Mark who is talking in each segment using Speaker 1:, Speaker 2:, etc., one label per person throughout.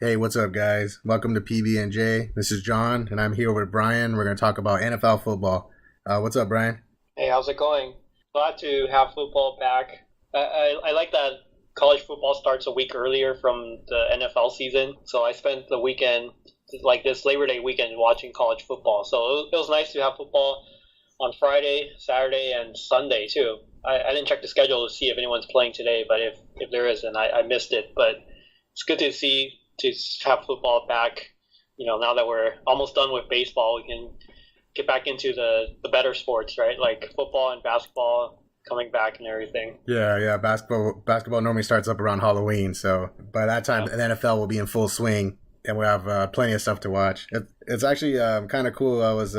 Speaker 1: Hey, what's up, guys? Welcome to PBnJ. This is John, and I'm here with Brian. We're going to talk about NFL football. What's up, Brian?
Speaker 2: Hey, how's it going? Glad to have football back. I like that college football starts a week earlier from the NFL season. So I spent the weekend, like this Labor Day weekend, watching college football. So it was nice to have football on Friday, Saturday, and Sunday too. I didn't check the schedule to see if anyone's playing today, but if there is, then I missed it. But it's good to have football back. Now that we're almost done with baseball, we can get back into the better sports, right? Like football and basketball coming back and everything.
Speaker 1: Yeah. Basketball normally starts up around Halloween, so by that time, the NFL will be in full swing, and we'll have plenty of stuff to watch. It's actually kind of cool. I was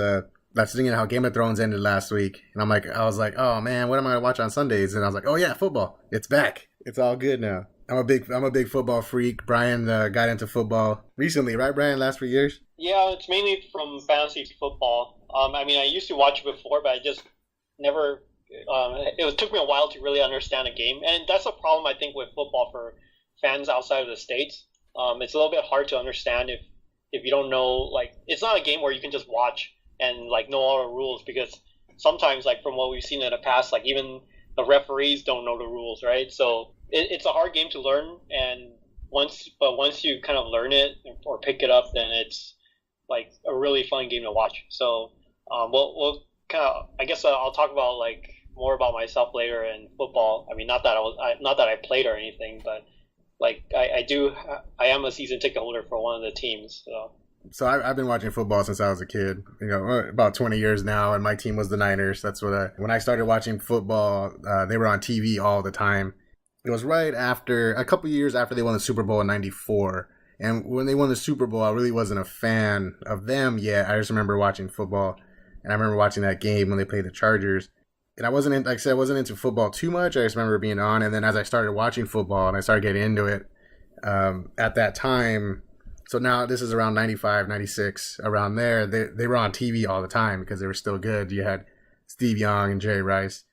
Speaker 1: thinking how Game of Thrones ended last week, and I was like, oh man, what am I going to watch on Sundays? And I was like, oh yeah, football. It's back. It's all good now. I'm a big football freak. Brian got into football recently, right, Brian? Last 3 years?
Speaker 2: Yeah, it's mainly from fantasy football. I used to watch it before, but I just never. It took me a while to really understand a game, and that's a problem I think with football for fans outside of the States. It's a little bit hard to understand if you don't know. Like, it's not a game where you can just watch and like know all the rules, because sometimes, like from what we've seen in the past, like even the referees don't know the rules, right? So it's a hard game to learn, and once you kind of learn it or pick it up, then it's like a really fun game to watch. So we'll kind of, I guess I'll talk about like more about myself later in football. I mean, not that I played or anything, but like I am a season ticket holder for one of the teams.
Speaker 1: So I've been watching football since I was a kid, about 20 years now, and my team was the Niners. That's when I started watching football, they were on TV all the time. It was right after, a couple years after they won the Super Bowl in '94. And when they won the Super Bowl, I really wasn't a fan of them yet. I just remember watching football, and I remember watching that game when they played the Chargers. And I wasn't into football too much. I just remember being on. And then as I started watching football and I started getting into it, at that time, so now this is around 95, 96, around there, they were on TV all the time because they were still good. You had Steve Young and Jerry Rice.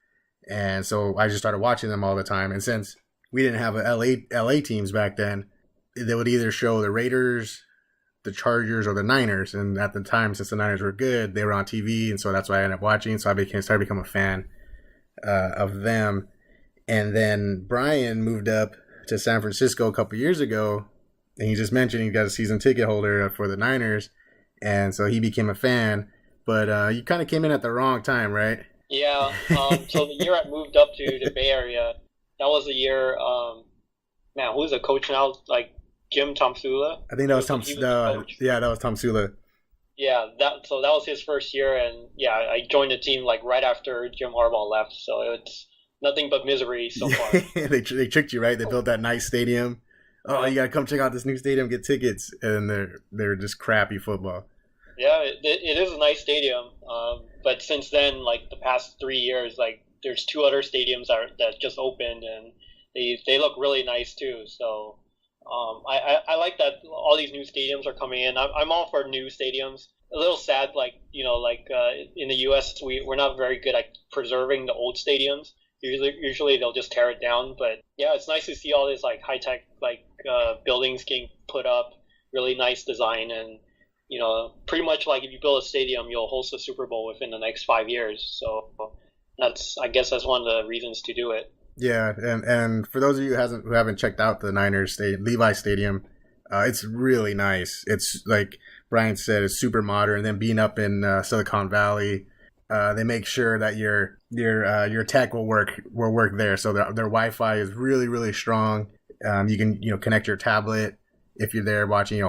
Speaker 1: And so I just started watching them all the time. And since we didn't have LA teams back then, they would either show the Raiders, the Chargers, or the Niners. And at the time, since the Niners were good, they were on TV. And so that's why I ended up watching. So I started to become a fan of them. And then Brian moved up to San Francisco a couple years ago. And he just mentioned he got a season ticket holder for the Niners. And so he became a fan. But you kind of came in at the wrong time, right?
Speaker 2: Yeah. So the year I moved up to the Bay Area, that was the year. Man, who's the coach now? Like Jim Tomsula.
Speaker 1: I think that was Tom. Yeah, that was Tomsula.
Speaker 2: Yeah, that was his first year, and yeah, I joined the team like right after Jim Harbaugh left. So it's nothing but misery so far.
Speaker 1: They tricked you, right? They built that nice stadium. Oh, you gotta come check out this new stadium, get tickets, and they're just crappy football.
Speaker 2: Yeah, it is a nice stadium. But since then, like the past 3 years, like there's two other stadiums that just opened, and they look really nice too. So I like that all these new stadiums are coming in. I'm all for new stadiums. A little sad, in the U.S. we're not very good at preserving the old stadiums. Usually they'll just tear it down. But yeah, it's nice to see all these like high tech buildings getting put up. Really nice design, and pretty much like if you build a stadium, you'll host a Super Bowl within the next 5 years. So I guess that's one of the reasons to do it.
Speaker 1: Yeah, and for those of you who haven't checked out the Niners stadium, Levi Stadium, it's really nice. It's like Brian said, it's super modern. And then being up in Silicon Valley, they make sure that your tech will work there. So their Wi-Fi is really, really strong. You can connect your tablet if you're there watching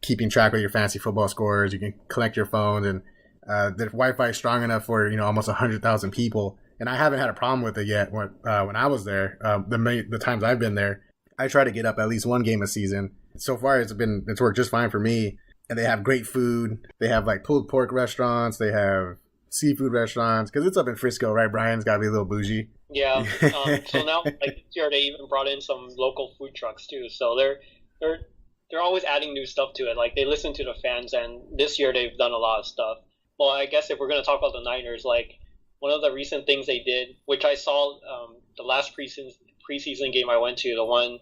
Speaker 1: keeping track of your fantasy football scores. You can connect your phone, and the Wi-Fi is strong enough for almost 100,000 people. And I haven't had a problem with it yet. When I was there, the times I've been there, I try to get up at least one game a season. So far, it's worked just fine for me. And they have great food. They have like pulled pork restaurants. They have seafood restaurants, because it's up in Frisco, right, Brian? It's got to be a little bougie.
Speaker 2: Yeah. So now, like this year, they even brought in some local food trucks too. So they're always adding new stuff to it. Like they listen to the fans, and this year they've done a lot of stuff. Well, I guess if we're going to talk about the Niners, like one of the recent things they did, which I saw the last preseason game I went to, the one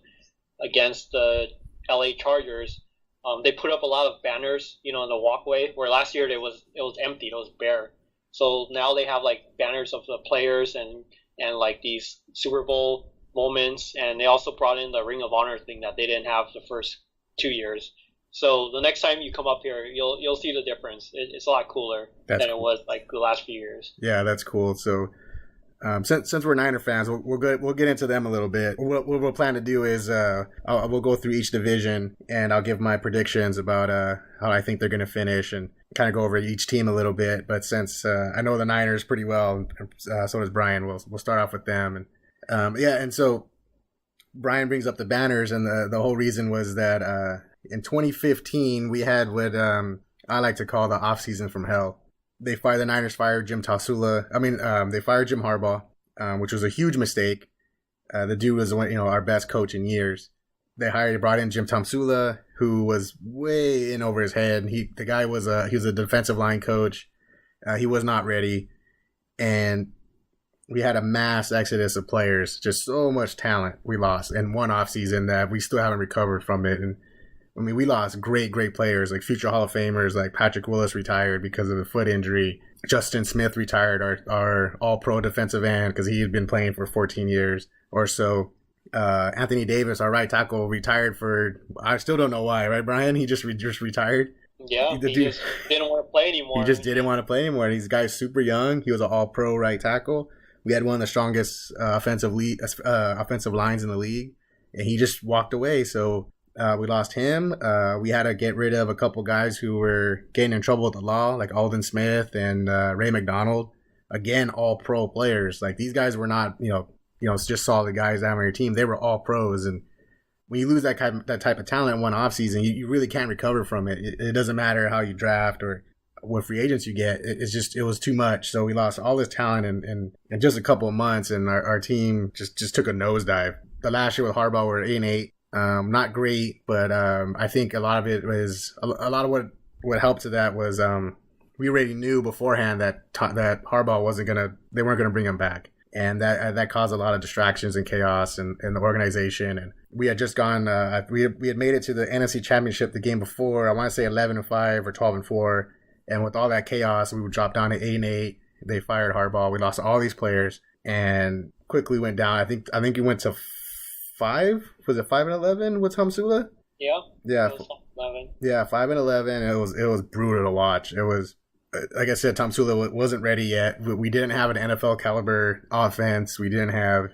Speaker 2: against the LA Chargers, they put up a lot of banners, in the walkway. Where last year it was empty, it was bare. So now they have like banners of the players and like these Super Bowl moments, and they also brought in the Ring of Honor thing that they didn't have the first 2 years. So the next time you come up here, you'll see the difference. It's a lot cooler than it was like the last few years.
Speaker 1: Yeah, that's cool. So since we're Niner fans, we'll get into them a little bit. What we'll plan to do is we'll go through each division, and I'll give my predictions about how I think they're going to finish, and kind of go over each team a little bit. But since I know the Niners pretty well, so does Brian, we'll start off with them. And and so Brian brings up the banners, and the whole reason was that in 2015 we had what I like to call the offseason from hell. The Niners fired Jim Tasula. They fired Jim Harbaugh, which was a huge mistake. The dude was our best coach in years. They brought in Jim Tomsula, who was way in over his head. The guy was he was a defensive line coach. He was not ready, and we had a mass exodus of players. Just so much talent we lost in one offseason that we still haven't recovered from it. And we lost great players, like future Hall of Famers, like Patrick Willis retired because of the foot injury. Justin Smith retired, our all-pro defensive end, because he had been playing for 14 years or so. Anthony Davis, our right tackle, retired for, I still don't know why, right, Brian? He just retired.
Speaker 2: Yeah, he just didn't want to play anymore.
Speaker 1: He just didn't want to play anymore. These guys super young. He was an all-pro right tackle. We had one of the strongest offensive lines in the league, and he just walked away. So we lost him. We had to get rid of a couple guys who were getting in trouble with the law, like Alden Smith and Ray McDonald. Again, all pro players. Like, these guys were not, just solid guys that have on your team. They were all pros. And when you lose that type of talent in one offseason, you really can't recover from it. It doesn't matter how you draft or what free agents you get. It was too much. So we lost all this talent in just a couple of months, and our team just took a nosedive. The last year with Harbaugh, we were 8-8. Not great, but I think a lot of it was a lot of what helped to that was we already knew beforehand that Harbaugh they weren't gonna bring him back, and that caused a lot of distractions and chaos in the organization. And we had just gone, we had made it to the NFC Championship the game before. I want to say 11-5 or 12-4, and with all that chaos, we would drop down to 8-8. They fired Harbaugh. We lost all these players and quickly went down. I think it went to 5. Was it 5-11 with Tomsula?
Speaker 2: Yeah.
Speaker 1: 5-11. Yeah, 5-11. It was brutal to watch. It was, like I said, Tomsula wasn't ready yet. We didn't have an NFL caliber offense. We didn't have,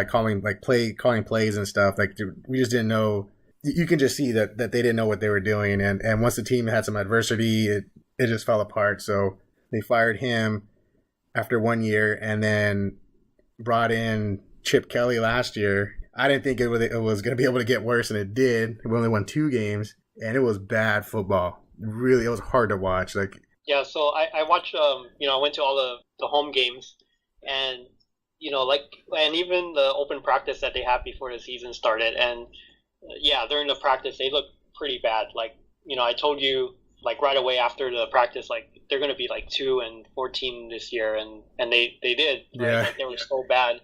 Speaker 1: calling plays and stuff. Like, we just didn't know. You can just see that they didn't know what they were doing. And once the team had some adversity, it just fell apart. So they fired him after 1 year, and then brought in Chip Kelly last year. I didn't think it was going to be able to get worse, and it did. We only won 2 games, and it was bad football. Really, it was hard to watch.
Speaker 2: Yeah, so I watched. I went to all the home games, and and even the open practice that they had before the season started, and during the practice they looked pretty bad. I told you right away after the practice, they're going to be 2-14 this year, and they did. Right?
Speaker 1: Yeah,
Speaker 2: they were so bad.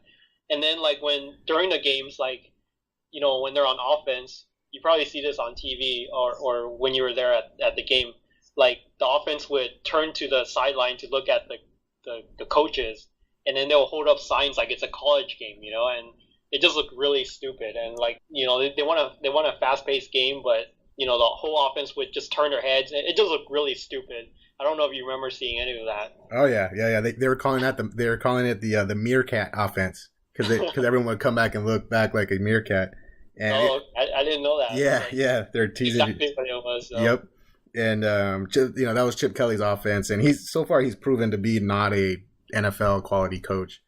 Speaker 2: And then when during the games, when they're on offense, you probably see this on TV or when you were there at the game, the offense would turn to the sideline to look at the coaches, and then they'll hold up signs like it's a college game, and it just looked really stupid. And they want a fast-paced game, but the whole offense would just turn their heads. It just looked really stupid. I don't know if you remember seeing any of that.
Speaker 1: Oh yeah. They were calling it the meerkat offense. Because everyone would come back and look back like a meerkat. And
Speaker 2: I didn't know that.
Speaker 1: Yeah, they're teasing.
Speaker 2: Exactly what it was. So.
Speaker 1: Yep, and that was Chip Kelly's offense, and he's proven to be not a NFL quality coach.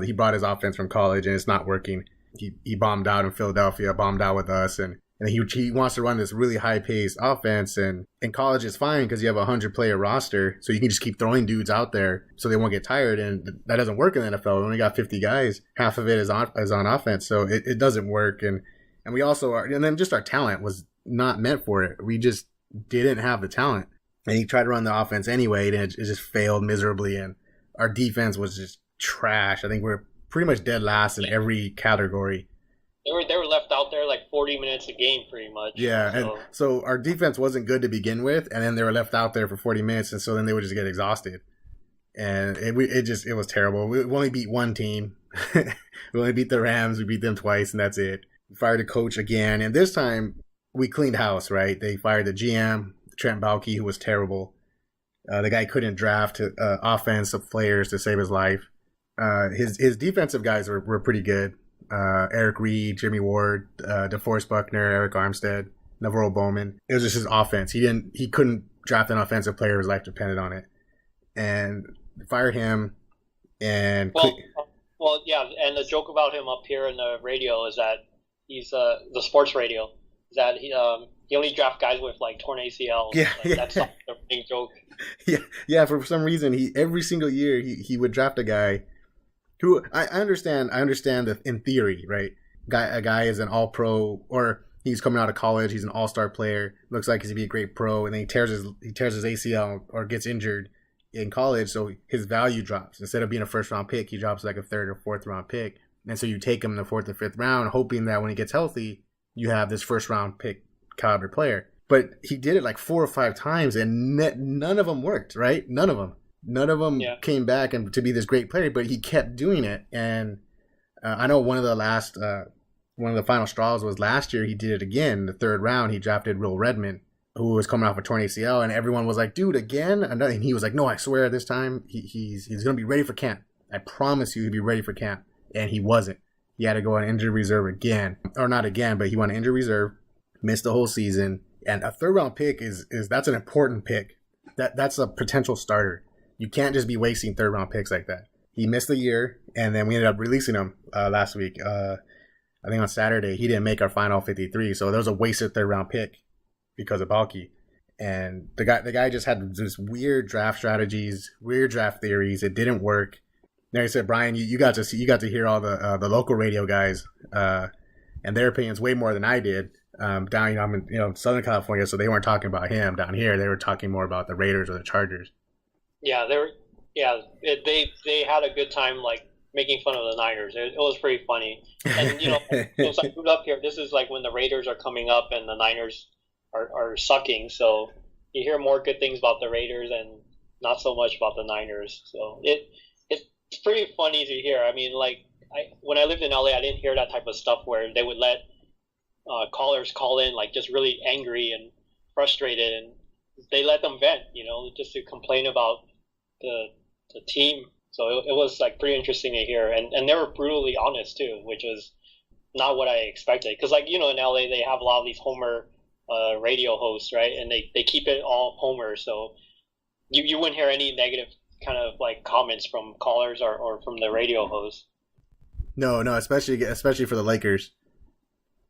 Speaker 1: He brought his offense from college, and it's not working. He bombed out in Philadelphia, bombed out with us, and he wants to run this really high-paced offense, and in college it's fine because you have a 100-player roster, so you can just keep throwing dudes out there so they won't get tired, and that doesn't work in the NFL. We only got 50 guys. Half of it is on offense, so it doesn't work, and we also are, and then just our talent was not meant for it. We just didn't have the talent, and he tried to run the offense anyway, and it just failed miserably, and our defense was just trash. I think we're pretty much dead last in every category.
Speaker 2: they were left out there like 40 minutes a game, pretty much.
Speaker 1: Yeah, and so our defense wasn't good to begin with, and then they were left out there for 40 minutes, and so then they would just get exhausted, and it was terrible. We only beat one team. We only beat the Rams. We beat them twice, and that's it. We fired a coach again, and this time we cleaned house. Right? They fired the GM, Trent Baalke, who was terrible. The guy couldn't draft offensive players to save his life. His defensive guys were pretty good. Eric Reed, Jimmy Ward, DeForest Buckner, Eric Armstead, Navarro Bowman. It was just his offense. He couldn't draft an offensive player. His life depended on it. And fired him. And
Speaker 2: yeah. And the joke about him up here in the radio is that he's the sports radio is that he only draft guys with like torn ACLs.
Speaker 1: Yeah,
Speaker 2: like, that's the big joke.
Speaker 1: Yeah. For some reason, every single year he would draft a guy. Who I understand that in theory, right? A guy is an all-pro, or he's coming out of college. He's an all-star player. Looks like he's gonna be a great pro, and then he tears his ACL or gets injured in college, so his value drops. Instead of being a first-round pick, he drops like a third or fourth-round pick, and so you take him in the fourth or fifth round, hoping that when he gets healthy, you have this first-round pick caliber player. But he did it like 4 or 5 times, and none of them worked, right? None of them came back and to be this great player, but he kept doing it. And I know one of the final straws was last year. He did it again. The third round, he drafted Will Redmond, who was coming off a torn ACL, and everyone was like, "Dude, again?" And he was like, "No, I swear this time he's going to be ready for camp. I promise you, he'll be ready for camp." And he wasn't. He had to go on injured reserve again, or not again, but he went on injured reserve, missed the whole season. And a third round pick that's an important pick. That's a potential starter. You can't just be wasting third round picks like that. He missed a year, and then we ended up releasing him last week. I think on Saturday, he didn't make our final 53, so there was a wasted third round pick because of Baalke. And the guy just had this weird draft strategies, weird draft theories. It didn't work. Like I said, Brian, you got to hear all the local radio guys and their opinions way more than I did. I'm in Southern California, so they weren't talking about him. Down here, they were talking more about the Raiders or the Chargers.
Speaker 2: Yeah, they had a good time like making fun of the Niners. It was pretty funny. And it's like moved up here. This is like when the Raiders are coming up and the Niners are sucking. So you hear more good things about the Raiders and not so much about the Niners. So it's pretty funny to hear. I mean, like when I lived in LA, I didn't hear that type of stuff where they would let callers call in like just really angry and frustrated, and they let them vent, just to complain about the team. So it was like pretty interesting to hear, and they were brutally honest too, which was not what I expected. Because in LA they have a lot of these Homer radio hosts, right? And they keep it all Homer, so you wouldn't hear any negative kind of like comments from callers or from the radio hosts.
Speaker 1: No, especially for the Lakers.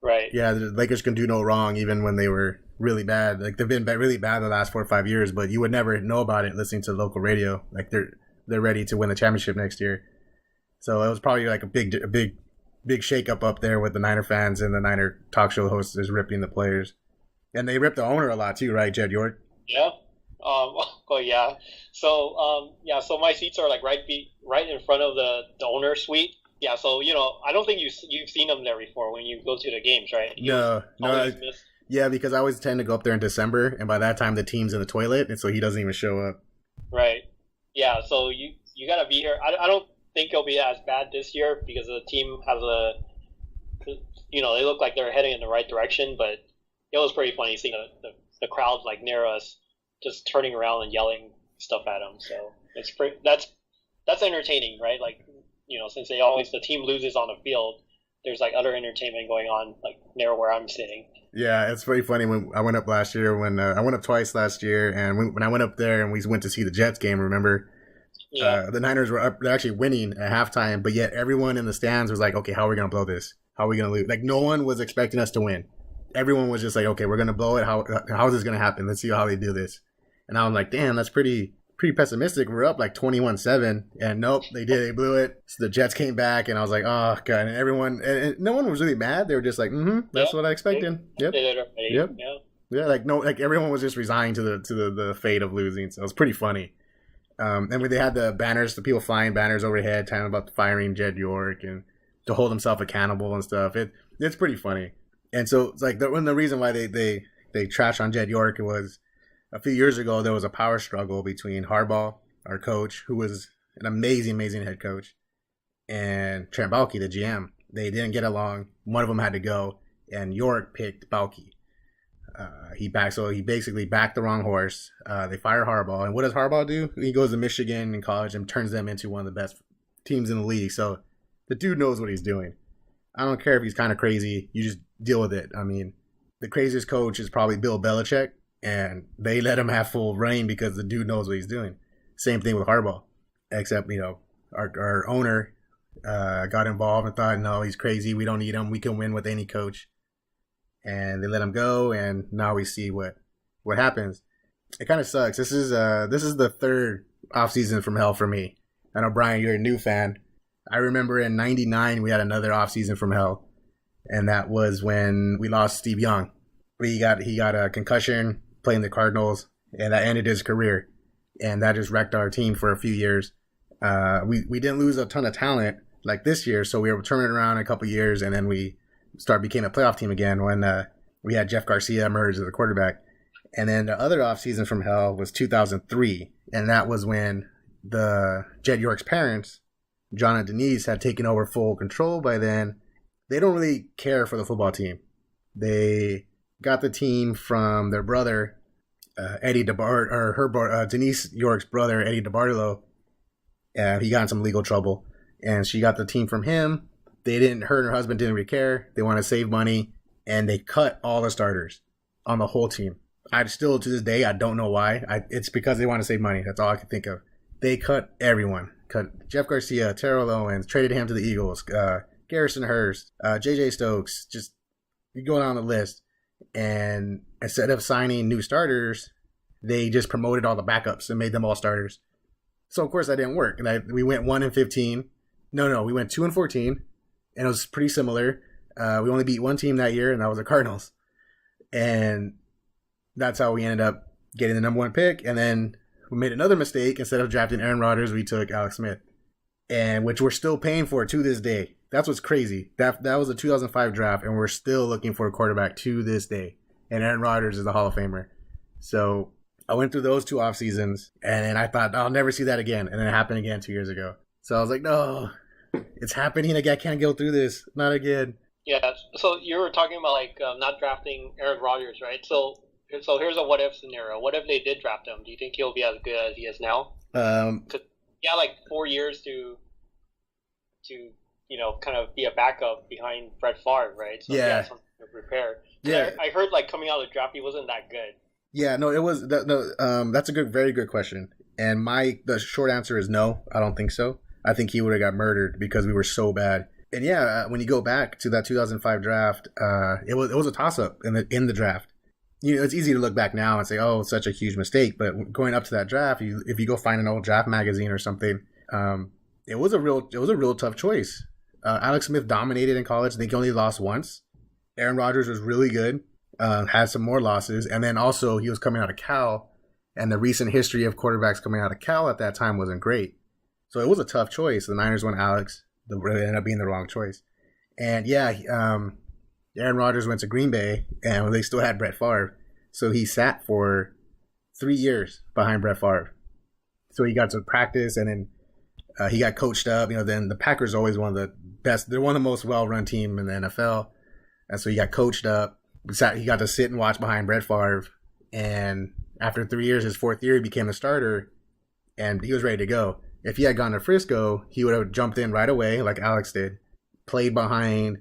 Speaker 2: Right.
Speaker 1: Yeah, the Lakers can do no wrong even when they were really bad. Like they've been really bad the last 4 or 5 years, but you would never know about it listening to local radio. Like they're ready to win the championship next year. So it was probably like a big shakeup up there with the Niner fans and the Niner talk show hosts is ripping the players, and they ripped the owner a lot too, right, Jed York?
Speaker 2: Yeah. Oh yeah. So so my seats are like right in front of the owner suite. Yeah, so I don't think you've seen them there before when you go to the games, right?
Speaker 1: No. Yeah, because I always tend to go up there in December, and by that time the team's in the toilet, and so he doesn't even show up.
Speaker 2: Right. Yeah, so you gotta be here. I don't think it'll be as bad this year because the team has they look like they're heading in the right direction, but it was pretty funny seeing the crowd like near us just turning around and yelling stuff at them. So that's entertaining, right? Like. Since the team loses on the field, there's like other entertainment going on like near where I'm sitting.
Speaker 1: Yeah, it's pretty funny when I went up last year. When I went up twice last year, and when I went up there and we went to see the Jets game, remember? Yeah. The Niners were up; they're actually winning at halftime, but yet everyone in the stands was like, "Okay, how are we gonna blow this? How are we gonna lose?" Like no one was expecting us to win. Everyone was just like, "Okay, we're gonna blow it. How is this gonna happen? Let's see how they do this." And I'm like, "Damn, that's pretty pessimistic. We're up like 21-7, and nope, they did. They blew it." So the Jets came back, and I was like, "Oh god!" And everyone, and no one was really mad. They were just like, "That's what I expected." Yep. Yeah, like everyone was just resigned to the fate of losing. So it was pretty funny. And when they had the banners, the people flying banners overhead, talking about firing Jed York and to hold himself accountable and stuff. It's pretty funny. And so it's like the reason why they trash on Jed York was a few years ago there was a power struggle between Harbaugh, our coach, who was an amazing head coach, and Trent Baalke, the GM. They didn't get along. One of them had to go, and York picked Baalke. He basically backed the wrong horse. They fire Harbaugh, and what does Harbaugh do? He goes to Michigan in college and turns them into one of the best teams in the league. So the dude knows what he's doing. I don't care if he's kind of crazy. You just deal with it. I mean, the craziest coach is probably Bill Belichick, and they let him have full reign because the dude knows what he's doing. Same thing with Harbaugh, except, our owner got involved and thought, no, he's crazy. We don't need him. We can win with any coach. And they let him go, and now we see what happens. It kind of sucks. This is the third offseason from hell for me. I know, Brian, you're a new fan. I remember in '99 we had another offseason from hell, and that was when we lost Steve Young. He got a concussion playing the Cardinals, and that ended his career, and that just wrecked our team for a few years. We didn't lose a ton of talent like this year, so we were turning it around in a couple years, and then we became a playoff team again when we had Jeff Garcia emerge as the quarterback. And then the other offseason from hell was 2003, and that was when the Jed York's parents, John and Denise, had taken over full control by then. They don't really care for the football team. They got the team from their brother, Eddie DeBart, or Denise York's brother, Eddie DeBartolo. He got in some legal trouble, and she got the team from him. Her and her husband didn't really care. They want to save money, and they cut all the starters on the whole team. I still, to this day, I don't know why. It's because they want to save money. That's all I can think of. They cut everyone. Cut Jeff Garcia, Terrell Owens, traded him to the Eagles, Garrison Hurst, J.J. Stokes. Just, you go down the list. And instead of signing new starters, they just promoted all the backups and made them all starters. So, of course, that didn't work. And we went 1-15. No, we went 2-14. And it was pretty similar. We only beat one team that year, and that was the Cardinals. And that's how we ended up getting the number one pick. And then we made another mistake. Instead of drafting Aaron Rodgers, we took Alex Smith, and which we're still paying for to this day. That's what's crazy. That was a 2005 draft, and we're still looking for a quarterback to this day. And Aaron Rodgers is a Hall of Famer. So I went through those two off seasons, and then I thought, I'll never see that again. And then it happened again 2 years ago. So I was like, no, it's happening again. I can't go through this. Not again.
Speaker 2: Yeah. So you were talking about not drafting Aaron Rodgers, right? So here's a what if scenario. What if they did draft him? Do you think he'll be as good as he is now? 4 years to kind of be a backup behind Brett Favre, right? So
Speaker 1: yeah,
Speaker 2: something to prepare.
Speaker 1: Yeah,
Speaker 2: I heard coming out of the draft, he wasn't that good.
Speaker 1: Yeah, no, it was that's a very good question, and the short answer is no. I don't think so. I think he would have got murdered because we were so bad. And yeah, when you go back to that 2005 draft, it was a toss up in the draft. It's easy to look back now and say, oh, it's such a huge mistake. But going up to that draft, if you go find an old draft magazine or something, it was a real tough choice. Alex Smith dominated in college. I think he only lost once. Aaron Rodgers was really good, had some more losses. And then also he was coming out of Cal, and the recent history of quarterbacks coming out of Cal at that time wasn't great. So it was a tough choice. The Niners went Alex. It ended up being the wrong choice. And yeah, Aaron Rodgers went to Green Bay, and they still had Brett Favre. So he sat for 3 years behind Brett Favre. So he got to practice, and then he got coached up. Then the Packers are always one of the best. They're one of the most well-run team in the NFL. And so he got coached up. He got to sit and watch behind Brett Favre. And after 3 years, his fourth year, he became a starter, and he was ready to go. If he had gone to Frisco, he would have jumped in right away like Alex did, played behind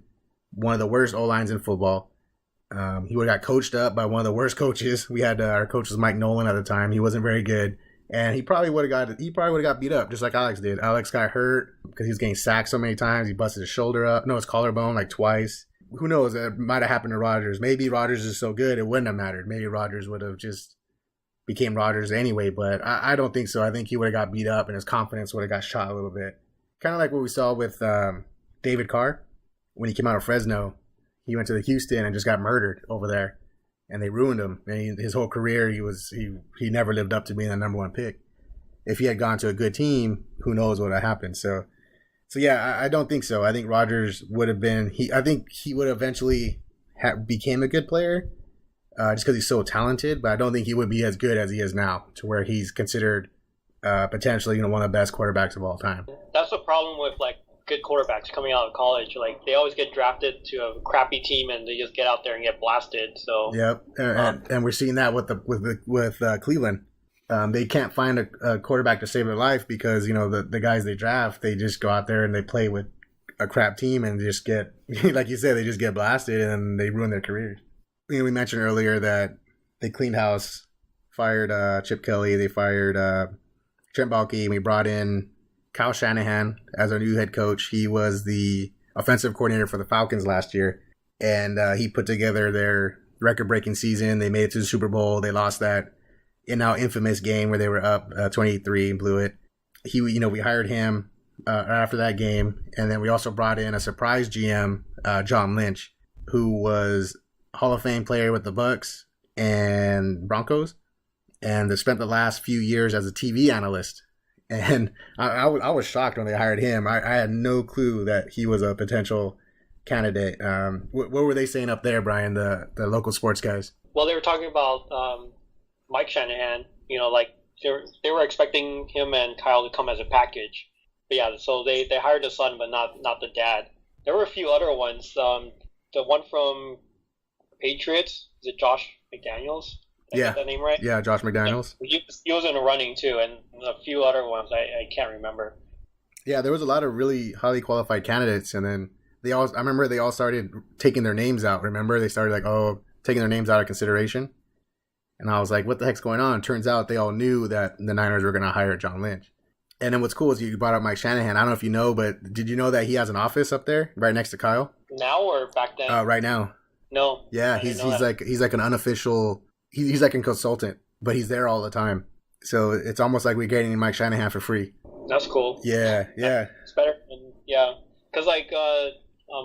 Speaker 1: one of the worst O-lines in football. He would have got coached up by one of the worst coaches. We had our coach was Mike Nolan at the time. He wasn't very good, and he probably would have got beat up just like Alex did. Alex got hurt because he was getting sacked so many times. He busted his his collarbone twice. Who knows? That might have happened to Rodgers. Maybe Rodgers is so good it wouldn't have mattered. Maybe Rodgers would have just became Rodgers anyway, but I don't think so. I think he would have got beat up and his confidence would have got shot a little bit. Kind of like what we saw with David Carr when he came out of Fresno. He went to Houston and just got murdered over there, and they ruined him. And his whole career, he never lived up to being the number one pick. If he had gone to a good team, who knows what would have happened. So So yeah, I don't think so. I think Rodgers would have been. I think he would eventually became a good player, just because he's so talented. But I don't think he would be as good as he is now, to where he's considered potentially one of the best quarterbacks of all time.
Speaker 2: That's the problem with like good quarterbacks coming out of college. Like they always get drafted to a crappy team and they just get out there and get blasted. So
Speaker 1: yep, and we're seeing that with Cleveland. They can't find a quarterback to save their life because the guys they draft, they just go out there and they play with a crap team and just get like you said, they just get blasted and they ruin their careers. We mentioned earlier that they cleaned house, fired Chip Kelly, they fired Trent Baalke, and we brought in Kyle Shanahan as our new head coach. He was the offensive coordinator for the Falcons last year, and he put together their record-breaking season. They made it to the Super Bowl. They lost that now infamous game where they were up 28-3 and blew it. We hired him after that game, and then we also brought in a surprise GM, John Lynch, who was Hall of Fame player with the Bucks and Broncos, and they spent the last few years as a TV analyst. And I was shocked when they hired him. I had no clue that he was a potential candidate. What were they saying up there, Brian, the local sports guys?
Speaker 2: Well, they were talking about Mike Shanahan. Like they were expecting him and Kyle to come as a package. But yeah, so they hired the son, but not the dad. There were a few other ones. The one from Patriots, is it Josh McDaniels? Did I get that name right?
Speaker 1: Yeah, Josh McDaniels.
Speaker 2: He was in the running too, and a few other ones I can't remember.
Speaker 1: Yeah, there was a lot of really highly qualified candidates, and then I remember they all started taking their names out. Remember, they started taking their names out of consideration, and I was like, "What the heck's going on?" Turns out they all knew that the Niners were going to hire John Lynch. And then what's cool is you brought up Mike Shanahan. I don't know if you know, but did you know that he has an office up there right next to Kyle?
Speaker 2: Now or back then?
Speaker 1: Right now.
Speaker 2: No.
Speaker 1: Yeah, he's like an unofficial. He's like a consultant, but he's there all the time. So it's almost like we're getting Mike Shanahan for free.
Speaker 2: That's cool.
Speaker 1: Yeah.
Speaker 2: It's better. Yeah, because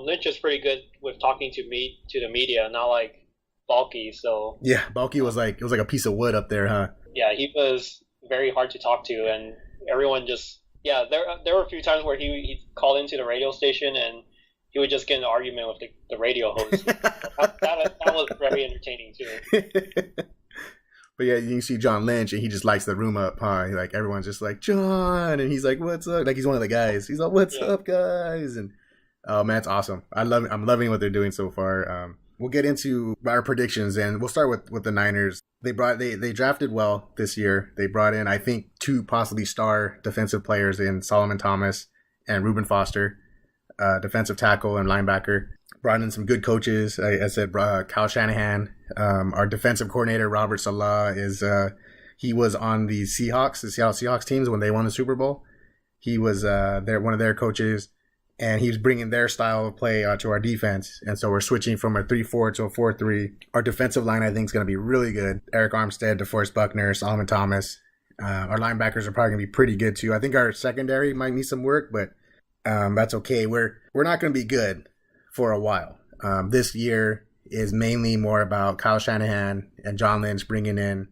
Speaker 2: Lynch is pretty good with talking to the media, not like Baalke. So
Speaker 1: yeah, Baalke was like a piece of wood up there, huh?
Speaker 2: Yeah, he was very hard to talk to, and everyone just There were a few times where he called into the radio station and he would just get in an argument with the radio host. that was very entertaining too.
Speaker 1: But yeah, you can see John Lynch, and he just lights the room up, huh? Like everyone's just like, John, and he's like, "What's up?" Like he's one of the guys. He's like, "What's up, guys?" And oh man, it's awesome. I'm loving what they're doing so far. We'll get into our predictions, and we'll start with the Niners. They drafted well this year. They brought in, I think, 2 possibly star defensive players in Solomon Thomas and Reuben Foster, defensive tackle and linebacker. Brought in some good coaches. I said Kyle Shanahan. Our defensive coordinator, Robert Saleh, he was on the Seattle Seahawks teams when they won the Super Bowl. He was one of their coaches, and he was bringing their style of play to our defense. And so we're switching from a 3-4 to a 4-3. Our defensive line, I think, is going to be really good. Eric Armstead, DeForest Buckner, Solomon Thomas. Our linebackers are probably going to be pretty good too. I think our secondary might need some work, but that's okay. We're not going to be good for a while. This year is mainly more about Kyle Shanahan and John Lynch bringing in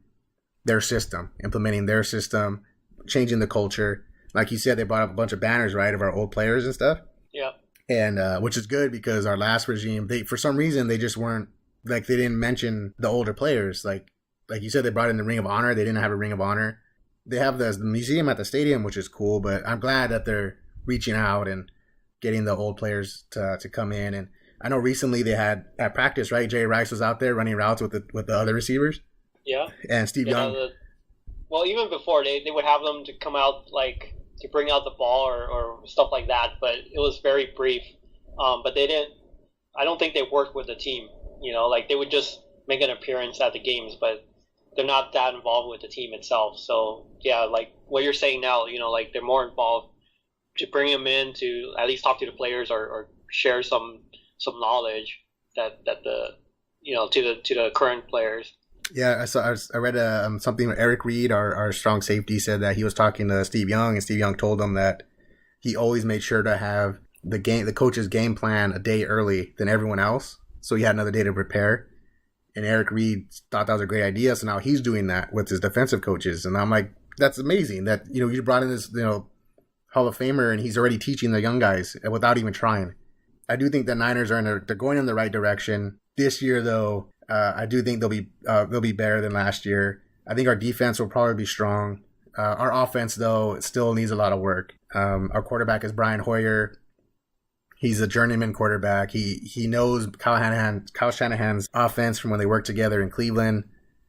Speaker 1: their system, implementing their system, changing the culture. Like you said, they brought up a bunch of banners, right, of our old players and stuff.
Speaker 2: Yeah.
Speaker 1: And which is good because our last regime, for some reason, they just weren't, like, they didn't mention the older players. Like you said, they brought in the Ring of Honor. They didn't have a Ring of Honor. They have the museum at the stadium, which is cool, but I'm glad that they're reaching out and getting the old players to come in. And I know recently they had at practice, right? Jerry Rice was out there running routes with the other receivers.
Speaker 2: Yeah.
Speaker 1: And Steve Young.
Speaker 2: Well, even before they would have them to come out, like, to bring out the ball or stuff like that, but it was very brief. But they didn't. I don't think they worked with the team. Like they would just make an appearance at the games, but they're not that involved with the team itself. So yeah, like what you're saying now, like they're more involved to bring them in to at least talk to the players or share some knowledge that the to the current players.
Speaker 1: Yeah, I read something. Eric Reed, our strong safety, said that he was talking to Steve Young, and Steve Young told him that he always made sure to have the coach's game plan a day early than everyone else, so he had another day to prepare. And Eric Reed thought that was a great idea, so now he's doing that with his defensive coaches. And I'm like, that's amazing that you brought in this Hall of Famer, and he's already teaching the young guys without even trying. I do think the Niners they're going in the right direction. This year, though, I do think they'll be better than last year. I think our defense will probably be strong. Our offense, though, it still needs a lot of work. Our quarterback is Brian Hoyer. He's a journeyman quarterback. He knows Kyle Shanahan's offense from when they worked together in Cleveland.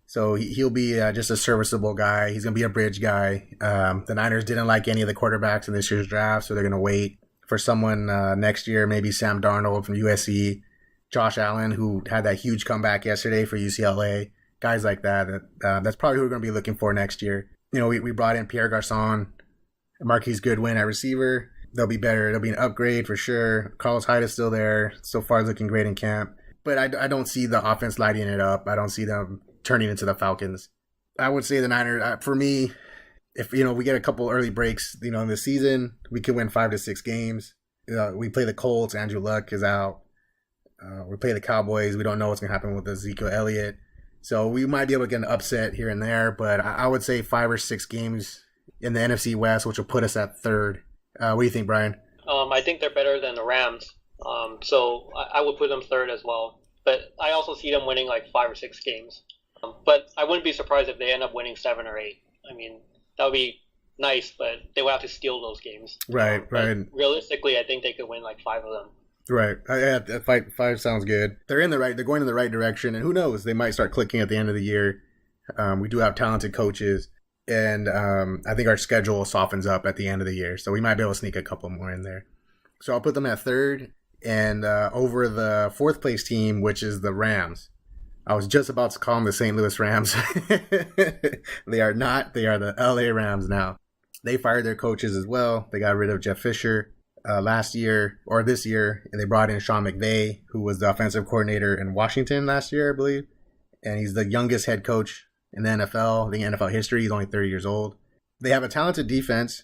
Speaker 1: So he'll be just a serviceable guy. He's going to be a bridge guy. The Niners didn't like any of the quarterbacks in this year's draft, so they're going to wait for someone next year, maybe Sam Darnold from USC, Josh Allen, who had that huge comeback yesterday for UCLA, guys like that. That's probably who we're going to be looking for next year. You know, we brought in Pierre Garçon, Marquise Goodwin at receiver. They'll be better. It'll be an upgrade for sure. Carlos Hyde is still there. So far, looking great in camp. But I don't see the offense lighting it up. I don't see them turning into the Falcons. I would say the Niners, for me, if we get a couple early breaks, in the season, we could win 5 to 6 games. We play the Colts. Andrew Luck is out. We play the Cowboys. We don't know what's going to happen with Ezekiel Elliott. So we might be able to get an upset here and there. But I would say 5 or 6 games in the NFC West, which will put us at third. What do you think, Brian?
Speaker 2: I think they're better than the Rams. So I would put them third as well. But I also see them winning like 5 or 6 games. But I wouldn't be surprised if they end up winning 7 or 8. I mean, that would be nice, but they would have to steal those games.
Speaker 1: Right.
Speaker 2: Realistically, I think they could win like 5 of them.
Speaker 1: Right. Yeah, 5 sounds good. They're going in the right direction, and who knows? They might start clicking at the end of the year. We do have talented coaches, and I think our schedule softens up at the end of the year, so we might be able to sneak a couple more in there. So I'll put them at third, and over the 4th place team, which is the Rams. I was just about to call them the St. Louis Rams. They are not. They are the LA Rams now. They fired their coaches as well. They got rid of Jeff Fisher this year, and they brought in Sean McVay, who was the offensive coordinator in Washington last year, I believe. And he's the youngest head coach in the NFL, history. He's only 30 years old. They have a talented defense.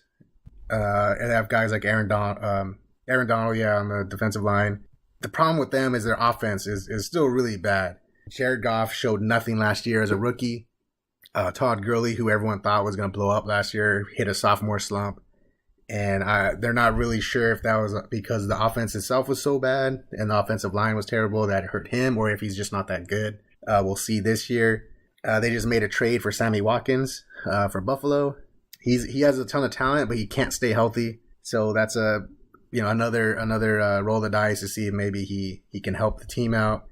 Speaker 1: And they have guys like Aaron Donald, on the defensive line. The problem with them is their offense is still really bad. Jared Goff showed nothing last year as a rookie. Todd Gurley, who everyone thought was going to blow up last year, hit a sophomore slump. And they're not really sure if that was because the offense itself was so bad and the offensive line was terrible that it hurt him, or if he's just not that good. We'll see this year. They just made a trade for Sammy Watkins for Buffalo. He has a ton of talent, but he can't stay healthy. So that's another roll of the dice to see if maybe he can help the team out.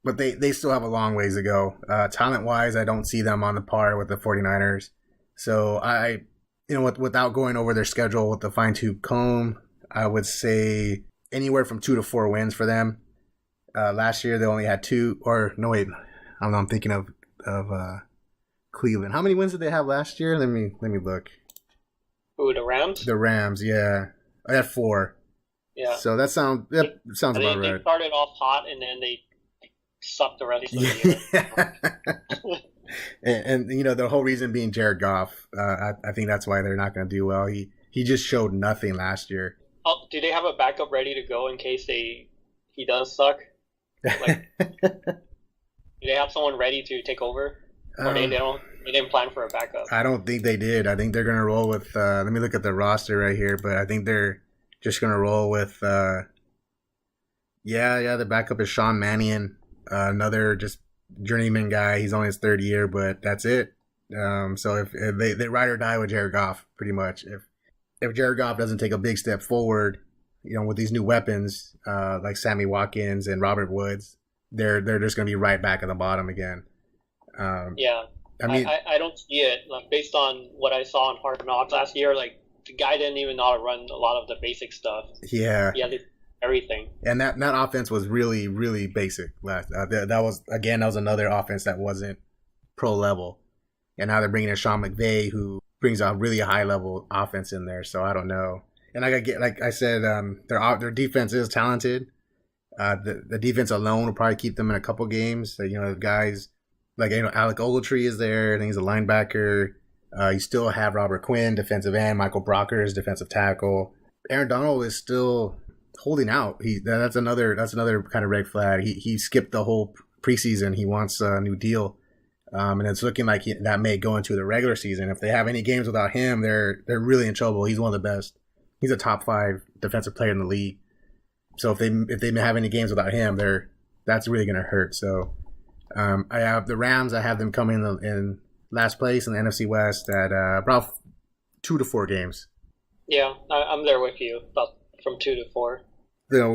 Speaker 1: But they still have a long ways to go. Talent-wise, I don't see them on the par with the 49ers. So without going over their schedule with the fine-tooth comb, I would say anywhere from 2 to 4 wins for them. Last year, they only had 2. I'm thinking of Cleveland. How many wins did they have last year? Let me look.
Speaker 2: Who, the Rams?
Speaker 1: The Rams, yeah. I had 4. Yeah. So that sounds about right.
Speaker 2: They started off hot, and then they sucked the rest of the year.
Speaker 1: and the whole reason being Jared Goff. I think that's why they're not going to do well. He just showed nothing last year.
Speaker 2: Oh, do they have a backup ready to go in case he does suck? Like, do they have someone ready to take over? Or they didn't plan for a backup? I
Speaker 1: don't think they did. I think they're going to roll with let me look at the roster right here, but I think they're just going to roll with the backup is Sean Mannion, another just journeyman guy. He's only his 3rd year, but that's it. So if they ride or die with Jared Goff, pretty much. If Jared Goff doesn't take a big step forward, with these new weapons like Sammy Watkins and Robert Woods, they're just going to be right back at the bottom again.
Speaker 2: I mean, I don't see it. Like, based on what I saw on Hard Knocks last year, like, the guy didn't even know how to run a lot of the basic stuff.
Speaker 1: Yeah.
Speaker 2: He had everything.
Speaker 1: And that offense was really, really basic. That was another offense that wasn't pro level. And now they're bringing in Sean McVay, who brings a really high level offense in there. So I don't know. And like I said, their defense is talented. The defense alone will probably keep them in a couple games. The guys like Alec Ogletree is there. I think he's a linebacker. You still have Robert Quinn, defensive end. Michael Brockers, defensive tackle. Aaron Donald is still holding out. That's another kind of red flag. He skipped the whole preseason. He wants a new deal, and it's looking like that may go into the regular season. If they have any games without him, they're really in trouble. He's one of the best He's a top 5 defensive player in the league. So if they have any games without him, that's really going to hurt. So I have the Rams. I have them coming in last place in the NFC West at about 2 to 4 games.
Speaker 2: Yeah, I'm there with you. About from 2 to 4.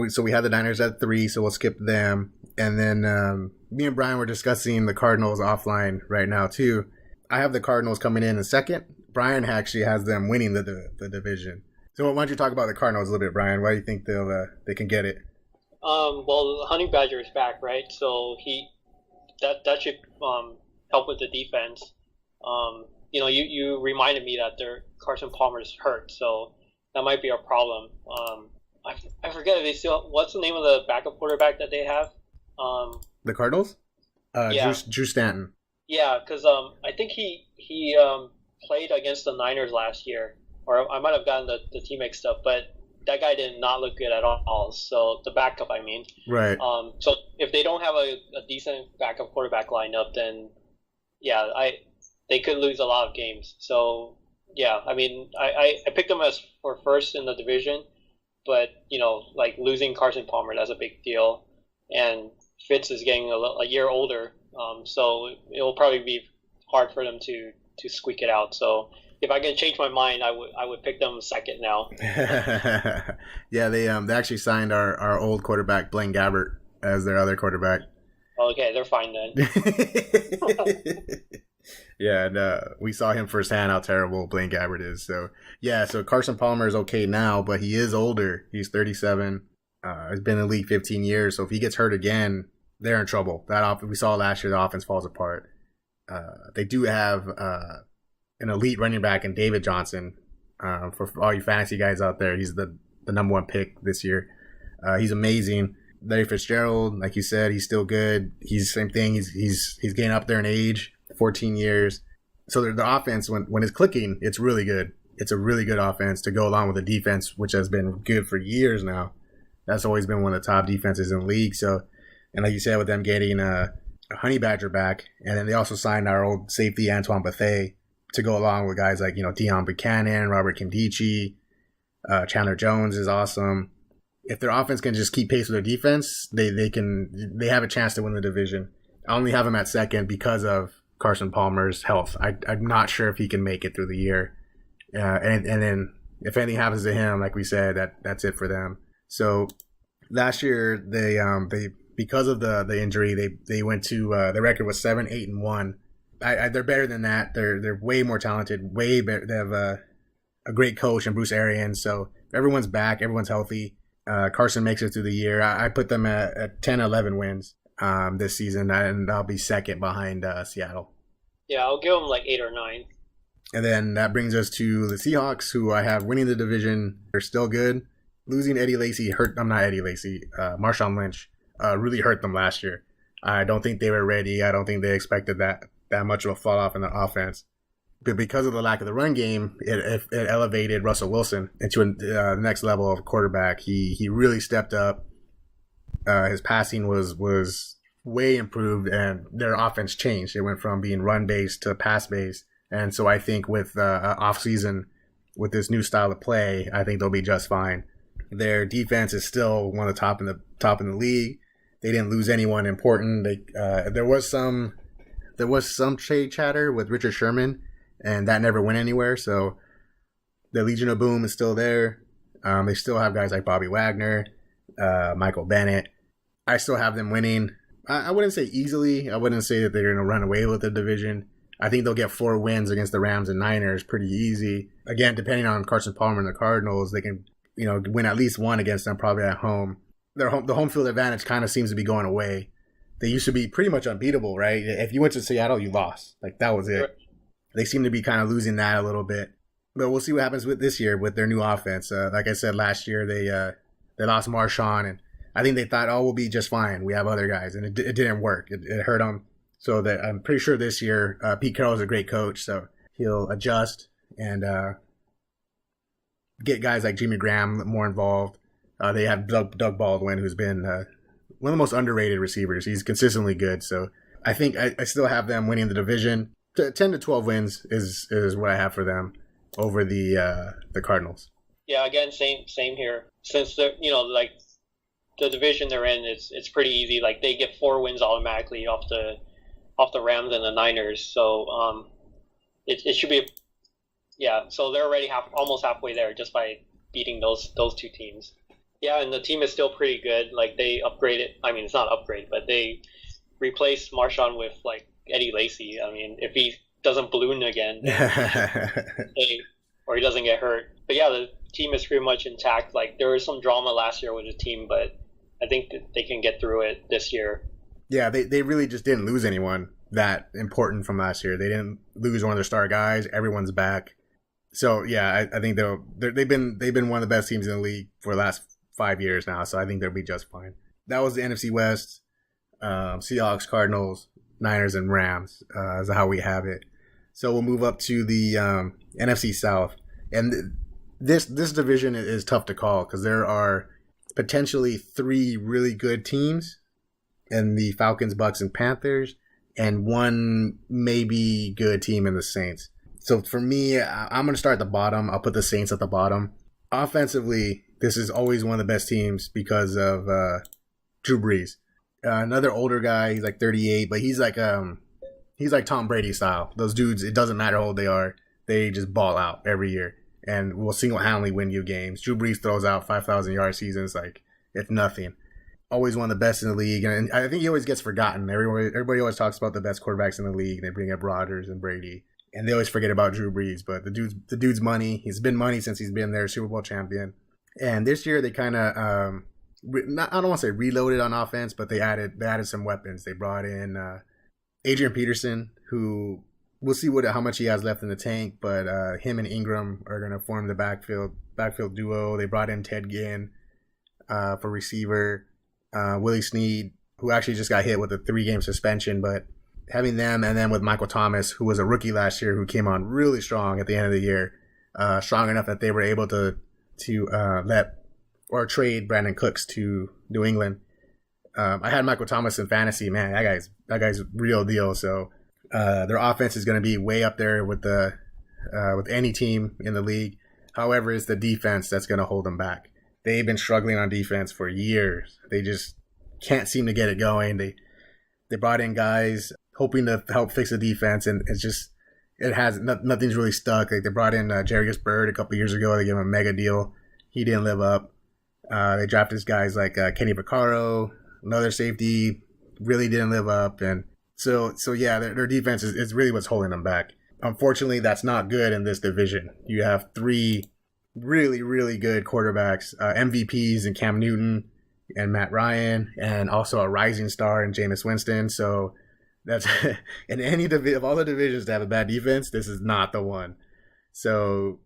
Speaker 1: So we have the Niners at 3, so we'll skip them. And then me and Brian were discussing the Cardinals offline right now too. I have the Cardinals coming in second. Brian actually has them winning the division. So why don't you talk about the Cardinals a little bit, Brian? Why do you think they can get it?
Speaker 2: Well, Honey Badger is back, right? So that should help with the defense. You reminded me that their Carson Palmer's hurt, so that might be a problem. I forget if they still. What's the name of the backup quarterback that they have?
Speaker 1: The Cardinals?
Speaker 2: Yeah.
Speaker 1: Drew Stanton.
Speaker 2: Yeah, because I think he played against the Niners last year, or I might have gotten the team mixed up, but that guy did not look good at all. So the backup, I mean.
Speaker 1: Right.
Speaker 2: So if they don't have a decent backup quarterback lineup, then yeah, they could lose a lot of games. So yeah, I mean, I picked them as for first in the division, but like losing Carson Palmer, that's a big deal, and Fitz is getting a year older, so it'll probably be hard for them to squeak it out. So if I can change my mind, I would pick them second now.
Speaker 1: Yeah, they actually signed our old quarterback Blaine Gabbert as their other quarterback.
Speaker 2: Okay, they're fine then.
Speaker 1: Yeah, and we saw him firsthand how terrible Blaine Gabbert is. So yeah, so Carson Palmer is okay now, but he is older. He's 37. He's been in the league 15 years. So if he gets hurt again, they're in trouble. We saw last year the offense falls apart. They do have an elite running back in David Johnson. For all you fantasy guys out there, he's the number 1 pick this year. He's amazing. Larry Fitzgerald, like you said, he's still good. He's the same thing. He's getting up there in age, 14 years. So the offense, when it's clicking, it's really good. It's a really good offense to go along with the defense, which has been good for years now. That's always been one of the top defenses in the league. So, and like you said, with them getting a Honey Badger back, and then they also signed our old safety Antoine Bethea to go along with guys like Deion Buchanan, Robert Kimdichie, Chandler Jones is awesome. If their offense can just keep pace with their defense, they have a chance to win the division. I only have them at second because of Carson Palmer's health. I'm not sure if he can make it through the year. And then if anything happens to him, like we said, that's it for them. So last year they because of the injury, they went to the record was 7-8-1. They're better than that. They're way more talented, way better. They have a great coach in Bruce Arians. So everyone's back, everyone's healthy. Carson makes it through the year. I put them at 10-11 wins this season, and I'll be second behind Seattle.
Speaker 2: Yeah, I'll give them like 8 or 9.
Speaker 1: And then that brings us to the Seahawks, who I have winning the division. They're still good. Losing Eddie Lacy Marshawn Lynch really hurt them last year. I don't think they were ready. I don't think they expected that much of a fall off in the offense. But because of the lack of the run game, it elevated Russell Wilson into the next level of quarterback. He really stepped up. His passing was way improved, and their offense changed. It went from being run-based to pass-based. And so I think with off-season, with this new style of play, I think they'll be just fine. Their defense is still one of the top in the league. They didn't lose anyone important. There was some trade chatter with Richard Sherman, and that never went anywhere. So the Legion of Boom is still there. They still have guys like Bobby Wagner, Michael Bennett. I still have them winning. I wouldn't say easily. I wouldn't say that they're going to run away with the division. I think they'll get 4 wins against the Rams and Niners pretty easy. Again, depending on Carson Palmer and the Cardinals, they can win at least 1 against them, probably at home. The home field advantage kind of seems to be going away. They used to be pretty much unbeatable, right? If you went to Seattle, you lost. Like, that was it. They seem to be kind of losing that a little bit. But we'll see what happens with this year with their new offense. Like I said, last year they lost Marshawn, and I think they thought, we'll be just fine. We have other guys, and it didn't work. It hurt them. So that I'm pretty sure this year Pete Carroll is a great coach, so he'll adjust and get guys like Jimmy Graham more involved. They have Doug Baldwin, who's been one of the most underrated receivers. He's consistently good, so I think I still have them winning the division. 10 to 12 wins is what I have for them over the Cardinals.
Speaker 2: Yeah, again, same here. Since they're like the division they're in, it's pretty easy. Like they get 4 wins automatically off the Rams and the Niners. So it should be yeah. So they're already almost halfway there just by beating those two teams. Yeah, and the team is still pretty good. Like they upgraded. I mean, it's not upgrade, but they replaced Marshawn with like Eddie Lacy. I mean, if he doesn't balloon again, or he doesn't get hurt. But yeah, the team is pretty much intact. Like there was some drama last year with the team, but I think that they can get through it this year.
Speaker 1: Yeah, they really just didn't lose anyone that important from last year. They didn't lose one of their star guys. Everyone's back. So yeah, I think they've been one of the best teams in the league for the last 5 years now. So I think they'll be just fine. That was the NFC West. Seahawks, Cardinals, Niners, and Rams is how we have it. So we'll move up to the NFC South, and this division is tough to call because there are potentially 3 really good teams in the Falcons, Bucks, and Panthers, and 1 maybe good team in the Saints. So for me, I'm going to start at the bottom. I'll put the Saints at the bottom. Offensively, this is always one of the best teams because of Drew Brees. Another older guy, he's like 38, but he's like Tom Brady style. Those dudes, it doesn't matter how old they are, they just ball out every year and will single-handedly win you games. Drew Brees throws out 5,000-yard seasons like it's nothing. Always one of the best in the league, and I think he always gets forgotten. Everybody always talks about the best quarterbacks in the league. They bring up Rodgers and Brady, and they always forget about Drew Brees. But the dude's money. He's been money since he's been there, Super Bowl champion. And this year they kind of I don't want to say reloaded on offense, but they added some weapons. They brought in Adrian Peterson, who we'll see how much he has left in the tank, but him and Ingram are going to form the backfield duo. They brought in Ted Ginn for receiver. Willie Snead, who actually just got hit with a 3-game suspension, but having them, and then with Michael Thomas, who was a rookie last year, who came on really strong at the end of the year, strong enough that they were able to let or trade Brandon Cooks to New England. I had Michael Thomas in fantasy. Man, that guy's real deal. So their offense is going to be way up there with any team in the league. However, it's the defense that's going to hold them back. They've been struggling on defense for years. They just can't seem to get it going. They brought in guys hoping to help fix the defense, and nothing's really stuck. Like they brought in Jarius Byrd a couple years ago. They gave him a mega deal. He didn't live up. They drafted guys like Kenny Vaccaro, another safety, really didn't live up, and so yeah, their defense is really what's holding them back. Unfortunately, that's not good in this division. You have 3 really, really good quarterbacks, MVPs in Cam Newton and Matt Ryan, and also a rising star in Jameis Winston. So that's in any of all the divisions to have a bad defense, this is not the one. So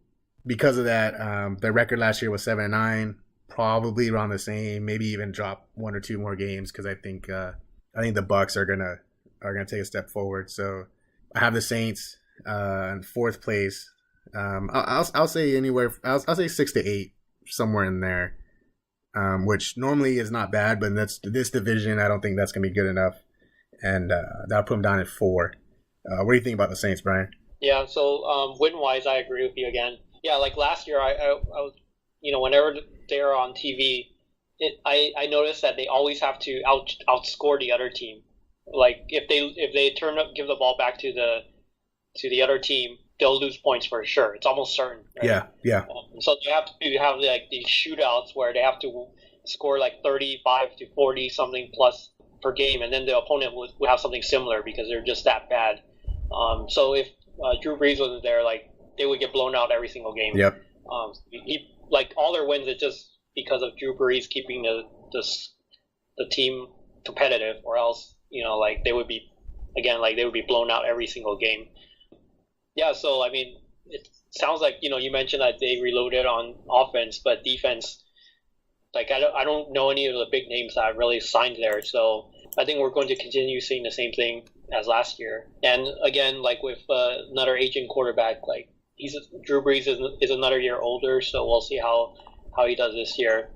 Speaker 1: because of that, their record last year was 7-9, probably around the same, maybe even drop 1 or 2 more games because I think the Bucks are gonna take a step forward. So I have the Saints in 4th place. I'll say anywhere. I'll say 6 to 8, somewhere in there, which normally is not bad, but this division, I don't think that's gonna be good enough, and that'll put them down at 4. What do you think about the Saints, Brian?
Speaker 2: Yeah, so win wise, I agree with you again. Yeah, like last year, I was, whenever they're on TV, I noticed that they always have to outscore the other team. Like if they give the ball back to the other team, they'll lose points for sure. It's almost certain. Right?
Speaker 1: Yeah.
Speaker 2: So they have to have like these shootouts where they have to score like 35 to 40 something plus per game, and then the opponent would have something similar because they're just that bad. So if Drew Brees wasn't there, like they would get blown out every single game.
Speaker 1: Yep.
Speaker 2: Like all their wins, it's just because of Drew Brees keeping the team competitive, or else like they would be blown out every single game. Yeah, so I mean, it sounds like you mentioned that they reloaded on offense, but defense, like I don't know any of the big names that really signed there. So I think we're going to continue seeing the same thing as last year. And again, like with another aging quarterback, like Drew Brees is another year older, so we'll see how he does this year.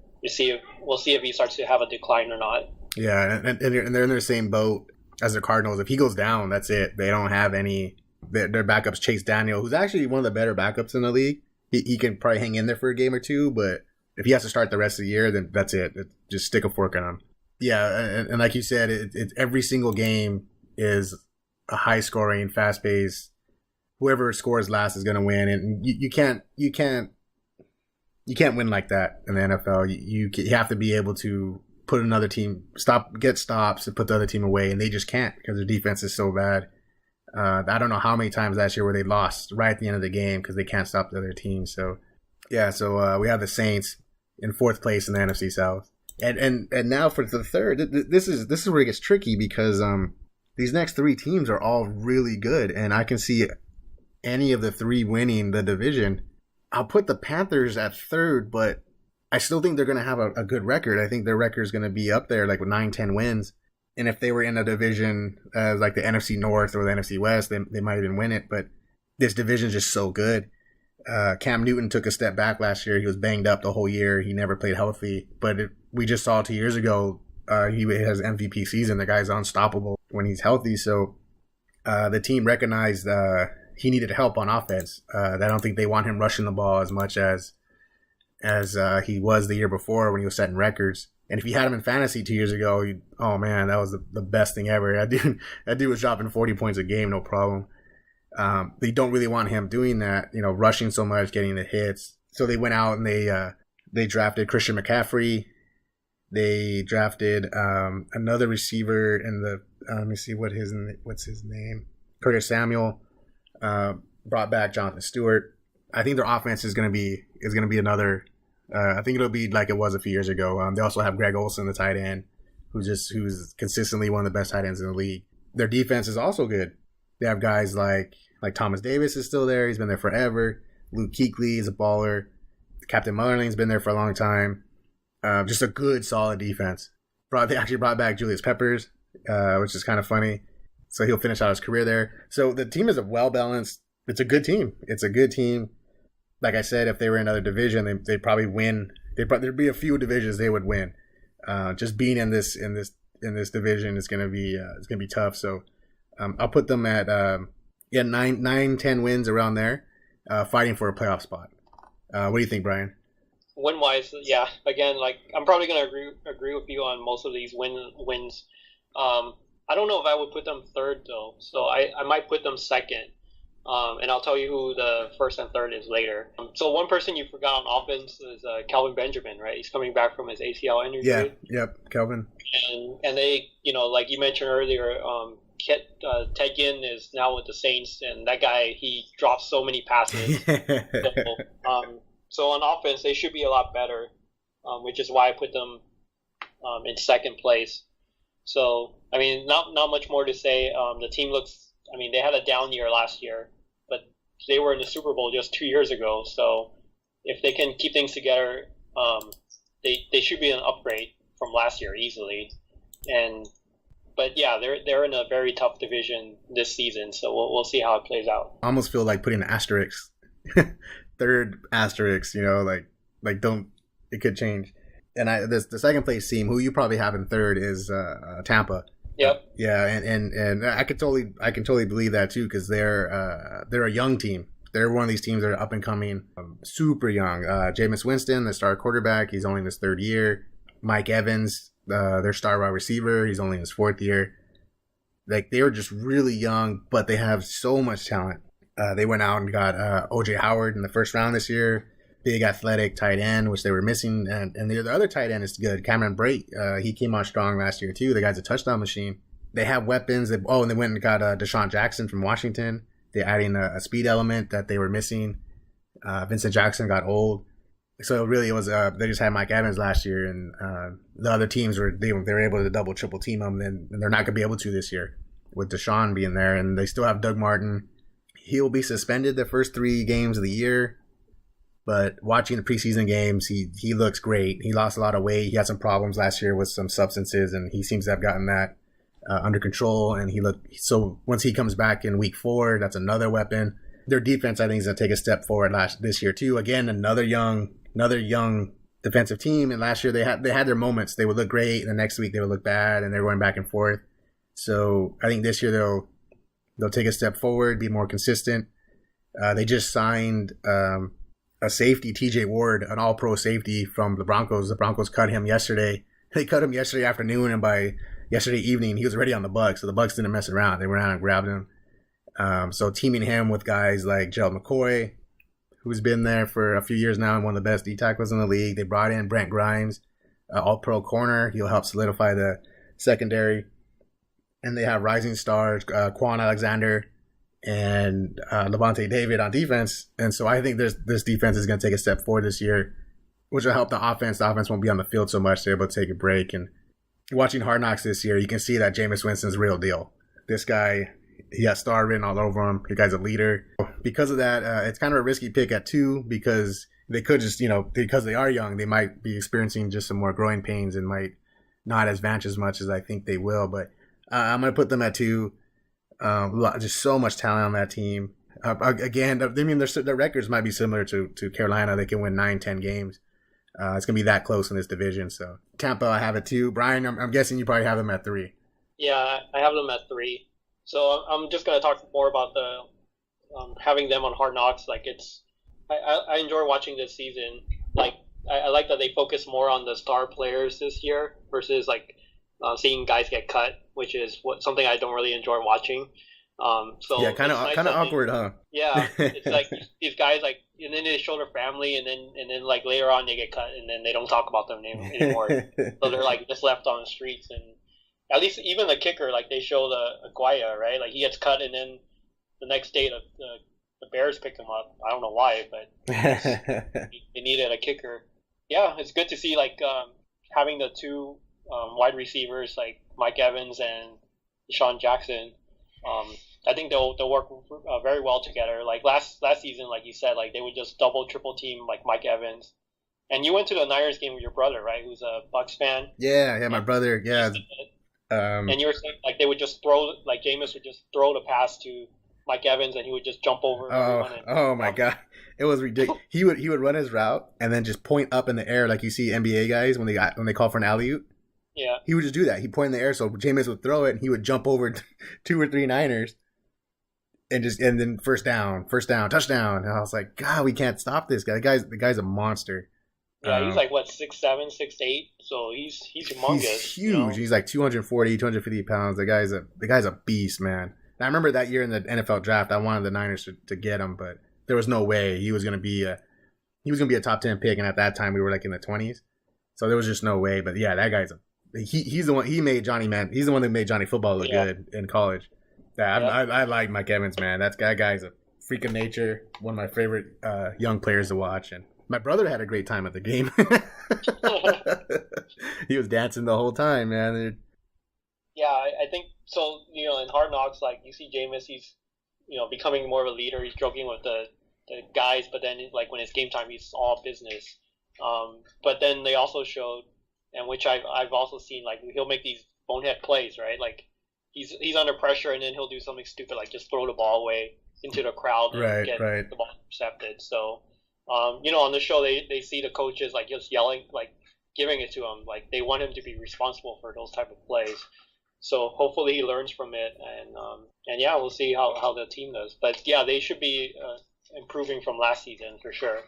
Speaker 2: We'll see if he starts to have a decline or not.
Speaker 1: Yeah, and they're in the same boat as the Cardinals. If he goes down, that's it. They don't have any. Their backup's Chase Daniel, who's actually one of the better backups in the league. he can probably hang in there for a game or two, but if he has to start the rest of the year, then that's it. Just stick a fork in him. Yeah, and like you said, every single game is a high-scoring, fast-paced. Whoever scores last is going to win, and you can't win like that in the NFL. You have to be able to put another team get stops and put the other team away, and they just can't because their defense is so bad. I don't know how many times last year where they lost right at the end of the game because they can't stop the other team. So yeah, we have the Saints in 4th place in the NFC South, and now for the third. This is where it gets tricky because these next 3 teams are all really good, and I can see any of the 3 winning the division. I'll put the Panthers at 3rd, but I still think they're going to have a good record. I think their record is going to be up there, like with 9-10 wins. And if they were in a division like the NFC North or the NFC West, they might even win it. But this division is just so good. Cam Newton took a step back last year. He was banged up the whole year. He never played healthy. But we just saw 2 years ago, he has MVP season. The guy's unstoppable when he's healthy. So the team recognized he needed help on offense. I don't think they want him rushing the ball as much as he was the year before when he was setting records. And if you had him in fantasy 2 years ago, oh man, that was the best thing ever. That dude was dropping 40 points a game, no problem. They don't really want him doing that, rushing so much, getting the hits. So they went out and they drafted Christian McCaffrey. They drafted another receiver in the let me see what's his name, Curtis Samuel. Brought back Jonathan Stewart. I think their offense is going to be another. I think it'll be like it was a few years ago. They also have Greg Olsen, the tight end, who's consistently one of the best tight ends in the league. Their defense is also good. They have guys like Thomas Davis is still there. He's been there forever. Luke Kuechly is a baller. Captain Motherling's been there for a long time. Just a good, solid defense. They actually brought back Julius Peppers, which is kind of funny. So he'll finish out his career there. So the team is a well-balanced. It's a good team. Like I said, if they were in another division, they'd probably win. There'd be a few divisions they would win. Just being in this division is going to be tough. So I'll put them at 9-10 wins around there, fighting for a playoff spot. What do you think, Brian?
Speaker 2: Win-wise, yeah. Again, I'm probably going to agree with you on most of these wins. I don't know if I would put them 3rd though, so I might put them 2nd. And I'll tell you who the 1st and 3rd is later. So one person you forgot on offense is Kelvin Benjamin, right? He's coming back from his ACL injury.
Speaker 1: Yeah, yep, Kelvin.
Speaker 2: And they, like you mentioned earlier, Ted Ginn is now with the Saints, and that guy, he drops so many passes. So on offense, they should be a lot better, which is why I put them in 2nd place. So, I mean, not much more to say. The team looks. I mean, they had a down year last year, but they were in the Super Bowl just 2 years ago. So if they can keep things together, they should be an upgrade from last year easily. But yeah, they're in a very tough division this season. So we'll see how it plays out.
Speaker 1: I almost feel like putting an asterisk, 3rd asterisk. Don't, it could change. And the 2nd place team, who you probably have in 3rd, is Tampa.
Speaker 2: Yep.
Speaker 1: Yeah, and I can totally believe that too, because they're a young team. They're one of these teams that are up and coming, super young. Jameis Winston, the star quarterback, he's only in his 3rd year. Mike Evans, their star wide receiver, he's only in his 4th year. They were just really young, but they have so much talent. They went out and got O.J. Howard in the 1st round this year. Big athletic tight end, which they were missing, and the other tight end is good. Cameron Brate, he came on strong last year too. The guy's a touchdown machine. They have weapons. And they went and got Deshaun Jackson from Washington. They're adding a speed element that they were missing. Vincent Jackson got old, so really it was they just had Mike Evans last year, and the other teams were able to double triple team him. And they're not going to be able to this year with Deshaun being there, and they still have Doug Martin. He'll be suspended the first 3 games of the year. But watching the preseason games, he looks great. He lost a lot of weight. He had some problems last year with some substances, and he seems to have gotten that under control. And so once he comes back in week 4, that's another weapon. Their defense, I think, is going to take a step forward this year too. Again, another young defensive team. And last year they had their moments. They would look great, and the next week they would look bad, and they're going back and forth. So I think this year they'll take a step forward, be more consistent. They just signed a safety, TJ Ward, an all-pro safety from the Broncos. The Broncos cut him yesterday. They cut him yesterday afternoon, and by yesterday evening, he was already on the Bucs. So the Bucs didn't mess around. They went out and grabbed him. So teaming him with guys like Gerald McCoy, who's been there for a few years now and one of the best D tackles in the league. They brought in Brent Grimes, all-pro corner. He'll help solidify the secondary. And they have rising stars, Quan Alexander and Levante David on defense. And so I think this defense is going to take a step forward this year, which will help the offense. The offense won't be on the field so much. They're able to take a break. And watching Hard Knocks this year, you can see that Jameis Winston's real deal. This guy, he has star written all over him. The guy's a leader. Because of that, it's kind of a risky pick at 2 because they could just, because they are young, they might be experiencing just some more growing pains and might not advance as much as I think they will. But I'm going to put them at 2. Just so much talent on that team. Again, their records might be similar to Carolina. They can win 9-10 games. It's going to be that close in this division. So Tampa, I have it 2. Brian, I'm guessing you probably have them at 3.
Speaker 2: Yeah, I have them at 3. So I'm just going to talk more about the having them on Hard Knocks. Like I enjoy watching this season. Like I like that they focus more on the star players this year versus seeing guys get cut, which is something I don't really enjoy watching. So
Speaker 1: yeah, kind of awkward, huh?
Speaker 2: Yeah, it's like these guys and then they show their family, and then later on they get cut, and then they don't talk about them anymore. So they're just left on the streets, and at least even the kicker, they show the Aguaya, right? He gets cut, and then the next day the Bears pick him up. I don't know why, but they needed a kicker. Yeah, it's good to see having the 2 wide receivers like Mike Evans and Deshaun Jackson. I think they'll work very well together. Last season, like you said, they would just double, triple team Mike Evans. And you went to the Niners game with your brother, right? Who's a Bucs fan.
Speaker 1: Yeah, my brother. Yeah.
Speaker 2: And you were saying they would just throw Jameis would just throw the pass to Mike Evans, and he would just jump over everyone.
Speaker 1: Oh my God, it was ridiculous. He would run his route and then just point up in the air like you see NBA guys when they call for an alley-oop.
Speaker 2: Yeah,
Speaker 1: he would just do that. He'd point in the air, so Jameis would throw it, and he would jump over 2 or 3 Niners, and then first down, touchdown. And I was like, God, we can't stop this guy. The guy's a monster.
Speaker 2: Yeah, he's 6'7", 6'8", so he's humongous.
Speaker 1: He's huge. He's 240, 250 pounds. The guy's a beast, man. And I remember that year in the NFL draft, I wanted the Niners to get him, but there was no way he was gonna be a top 10 pick, and at that time we were in the 20s, so there was just no way. But yeah, that guy's he's the one. He made Johnny He's the one that made Johnny Football look good in college. Yeah, I like Mike Evans, man. That guy's a freak of nature. One of my favorite young players to watch, and my brother had a great time at the game. He was dancing the whole time, man.
Speaker 2: Yeah, I think so. In Hard Knocks, you see Jameis, he's becoming more of a leader. He's joking with the guys, but then when it's game time, he's all business. But then they also showed, and which I've also seen, he'll make these bonehead plays, right? He's under pressure, and then he'll do something stupid, just throw the ball away into the crowd and get the ball intercepted. So, on the show, they see the coaches just yelling, giving it to him, they want him to be responsible for those type of plays. So hopefully he learns from it, and yeah, we'll see how the team does. But yeah, they should be improving from last season for sure.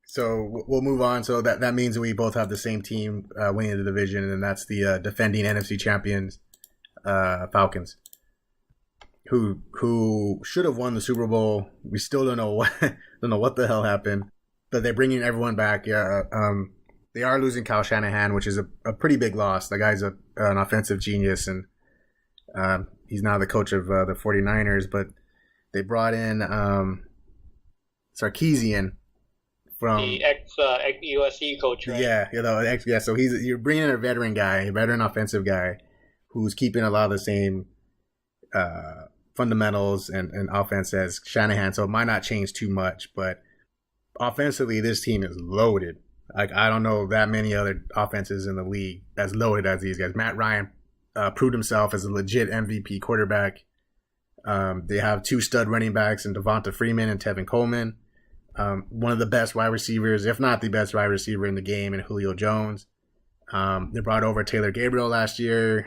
Speaker 1: So we'll move on. So that means we both have the same team winning the division, and that's the defending NFC champions, Falcons, who should have won the Super Bowl. We still don't know what the hell happened, but they're bringing everyone back. Yeah, they are losing Kyle Shanahan, which is a pretty big loss. The guy's an offensive genius, and he's now the coach of the 49ers. But they brought in Sarkisian from
Speaker 2: the ex-USC coach, right?
Speaker 1: Yeah, So you're bringing in a veteran offensive guy, who's keeping a lot of the same fundamentals and offense as Shanahan. So it might not change too much, but offensively, this team is loaded. I don't know that many other offenses in the league as loaded as these guys. Matt Ryan proved himself as a legit MVP quarterback. They have 2 stud running backs in Devonta Freeman and Tevin Coleman. One of the best wide receivers, if not the best wide receiver in the game, in Julio Jones. They brought over Taylor Gabriel last year,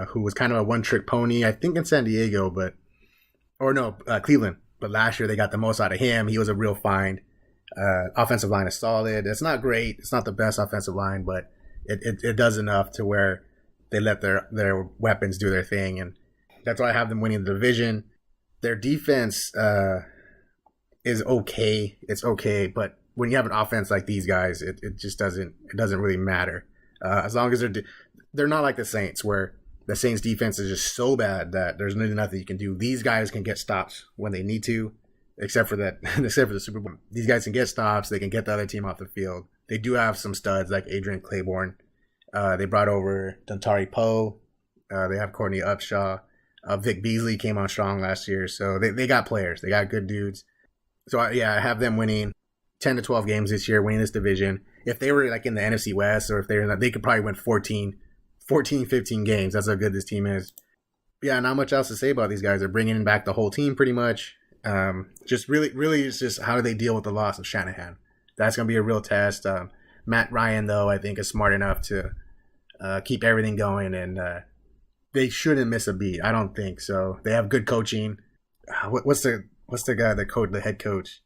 Speaker 1: who was kind of a one-trick pony, I think in San Diego, Cleveland. But last year they got the most out of him. He was a real find. Offensive line is solid. It's not great. It's not the best offensive line, but it does enough to where they let their weapons do their thing, and that's why I have them winning the division. Their defense is okay. It's okay, but when you have an offense like these guys, it just doesn't really matter. As long as they're not like the Saints, where the Saints defense is just so bad that there's really nothing you can do. These guys can get stops when they need to, except for the Super Bowl. These guys can get stops. They can get the other team off the field. They do have some studs like Adrian Claiborne. They brought over Dontari Poe. They have Courtney Upshaw. Vic Beasley came on strong last year. So they got players. They got good dudes. So I have them winning 10 to 12 games this year, winning this division. If they were like in the NFC West, or if they could probably win 14, 15 games. That's how good this team is. Yeah, not much else to say about these guys. They're bringing back the whole team pretty much. Just really, it's just how do they deal with the loss of Shanahan? That's going to be a real test. Matt Ryan, though, I think is smart enough to keep everything going, and they shouldn't miss a beat. I don't think so. They have good coaching. What's the guy the head coach?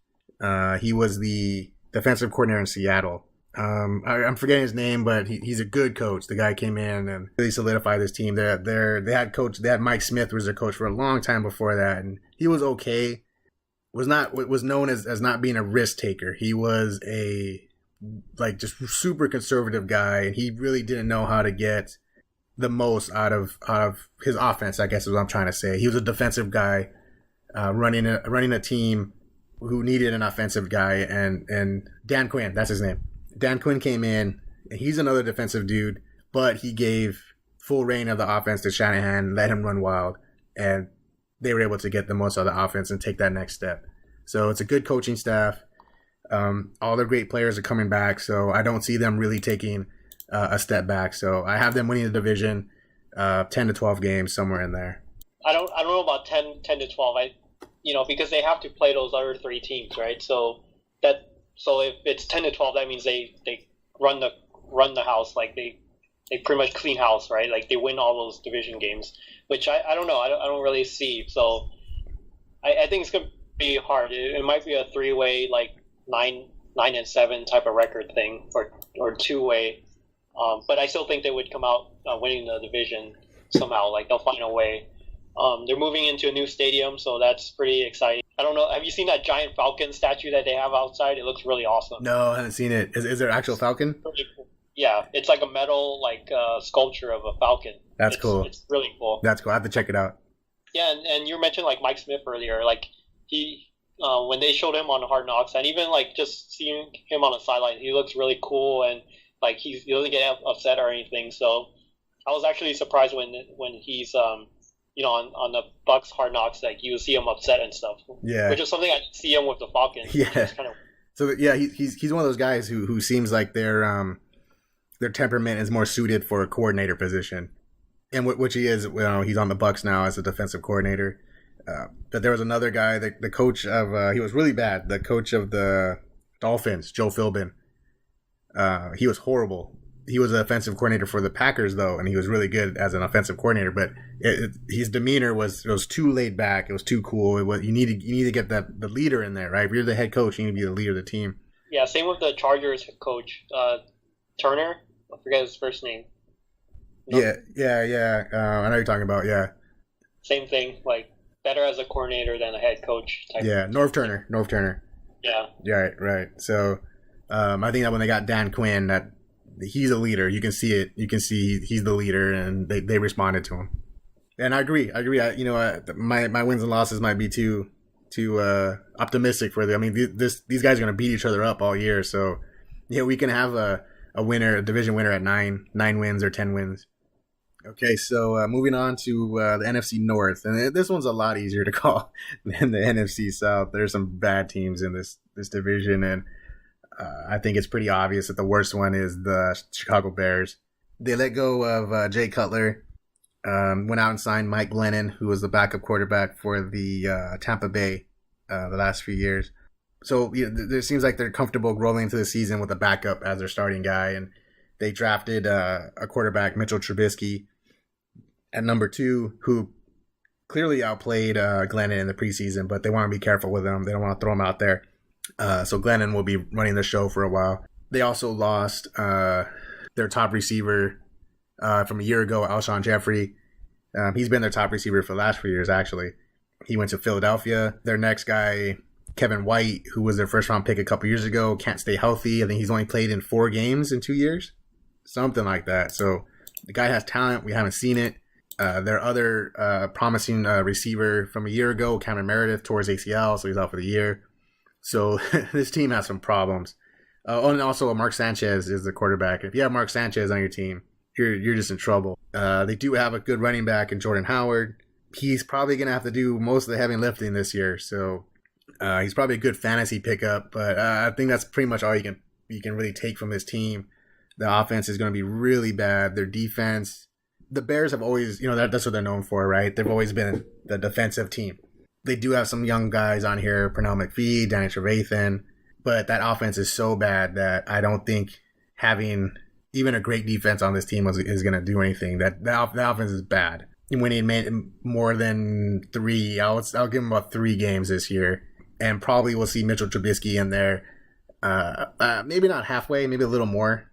Speaker 1: He was the defensive coordinator in Seattle. I'm forgetting his name, but he's a good coach. The guy came in and really solidified this team. They had Mike Smith, who was their coach for a long time before that, and he was okay. Was known as not being a risk taker. He was just super conservative guy, and he really didn't know how to get the most out of his offense, I guess is what I'm trying to say. He was a defensive guy, running a team who needed an offensive guy, and Dan Quinn, that's his name. Dan Quinn came in, and he's another defensive dude, but he gave full reign of the offense to Shanahan, let him run wild, and they were able to get the most out of the offense and take that next step. So it's a good coaching staff. All their great players are coming back, so I don't see them really taking a step back. So I have them winning the division, 10 to 12 games, somewhere in there.
Speaker 2: I don't know about 10 to 12. Because they have to play those other three teams, right? So if it's 10 to 12, that means they run the house, like they pretty much clean house, right? Like they win all those division games, which I don't know. I don't really see. So I think it's gonna be hard. It might be a 3-way, like 9-7 type of record thing, or 2-way. But I still think they would come out winning the division somehow. Like they'll find a way. They're moving into a new stadium, so that's pretty exciting. I don't know. Have you seen that giant falcon statue that they have outside? It looks really awesome.
Speaker 1: No, I haven't seen it. Is there an actual falcon?
Speaker 2: Really cool. Yeah, it's like a metal sculpture of a falcon.
Speaker 1: That's cool.
Speaker 2: It's really cool.
Speaker 1: That's cool. I have to check it out.
Speaker 2: Yeah, and you mentioned like Mike Smith earlier. Like he, when they showed him on Hard Knocks, and even like just seeing him on the sideline, he looks really cool, and like he doesn't get upset or anything. So I was actually surprised when he's on the Bucks Hard Knocks, like you see him upset and stuff.
Speaker 1: Yeah,
Speaker 2: which is something I see him with the Falcons.
Speaker 1: Yeah, so yeah, he's one of those guys who seems like their temperament is more suited for a coordinator position, and which he is. He's on the Bucks now as a defensive coordinator. But there was another guy, the coach of he was really bad. The coach of the Dolphins, Joe Philbin. He was horrible. He was an offensive coordinator for the Packers, though, and he was really good as an offensive coordinator. But his demeanor was too laid back. It was too cool. You need to get the leader in there, right? If you're the head coach, you need to be the leader of the team.
Speaker 2: Yeah, same with the Chargers coach, Turner. I forget his first name.
Speaker 1: Nope. Yeah. I know you're talking about. Yeah.
Speaker 2: Same thing. Like better as a coordinator than a head coach.
Speaker 1: Yeah, Norv Turner. Yeah. Right. So I think that when they got Dan Quinn, that he's a leader. You can see it. You can see he's the leader, and they responded to him. And I agree. My wins and losses might be too optimistic for them. I mean, these guys are going to beat each other up all year. So yeah, we can have a division winner at 9 wins or 10 wins. Okay, so moving on to the NFC North, and this one's a lot easier to call than the NFC South. There's some bad teams in this division, and I think it's pretty obvious that the worst one is the Chicago Bears. They let go of Jay Cutler, went out and signed Mike Glennon, who was the backup quarterback for the Tampa Bay the last few years. So it seems like they're comfortable rolling into the season with a backup as their starting guy, and they drafted a quarterback, Mitchell Trubisky, at number 2, who clearly outplayed Glennon in the preseason, but they want to be careful with him. They don't want to throw him out there. So Glennon will be running the show for a while. They also lost their top receiver from a year ago, Alshon Jeffrey. He's been their top receiver for the last 4 years, actually. He went to Philadelphia. Their next guy, Kevin White, who was their first round pick a couple years ago, can't stay healthy. I think he's only played in 4 games in 2 years. Something like that. So the guy has talent. We haven't seen it. Their other promising receiver from a year ago, Cameron Meredith, tore his ACL, so he's out for the year. So this team has some problems. And also Mark Sanchez is the quarterback. If you have Mark Sanchez on your team, you're just in trouble. They do have a good running back in Jordan Howard. He's probably going to have to do most of the heavy lifting this year. So he's probably a good fantasy pickup. But I think that's pretty much all you can really take from this team. The offense is going to be really bad. Their defense, the Bears have always, that's what they're known for, right? They've always been the defensive team. They do have some young guys on here, Pernell McPhee, Danny Trevathan, but that offense is so bad that I don't think having even a great defense on this team is going to do anything. The offense is bad. When he made more than 3, I'll give him about 3 games this year, and probably we'll see Mitchell Trubisky in there. Maybe not halfway, maybe a little more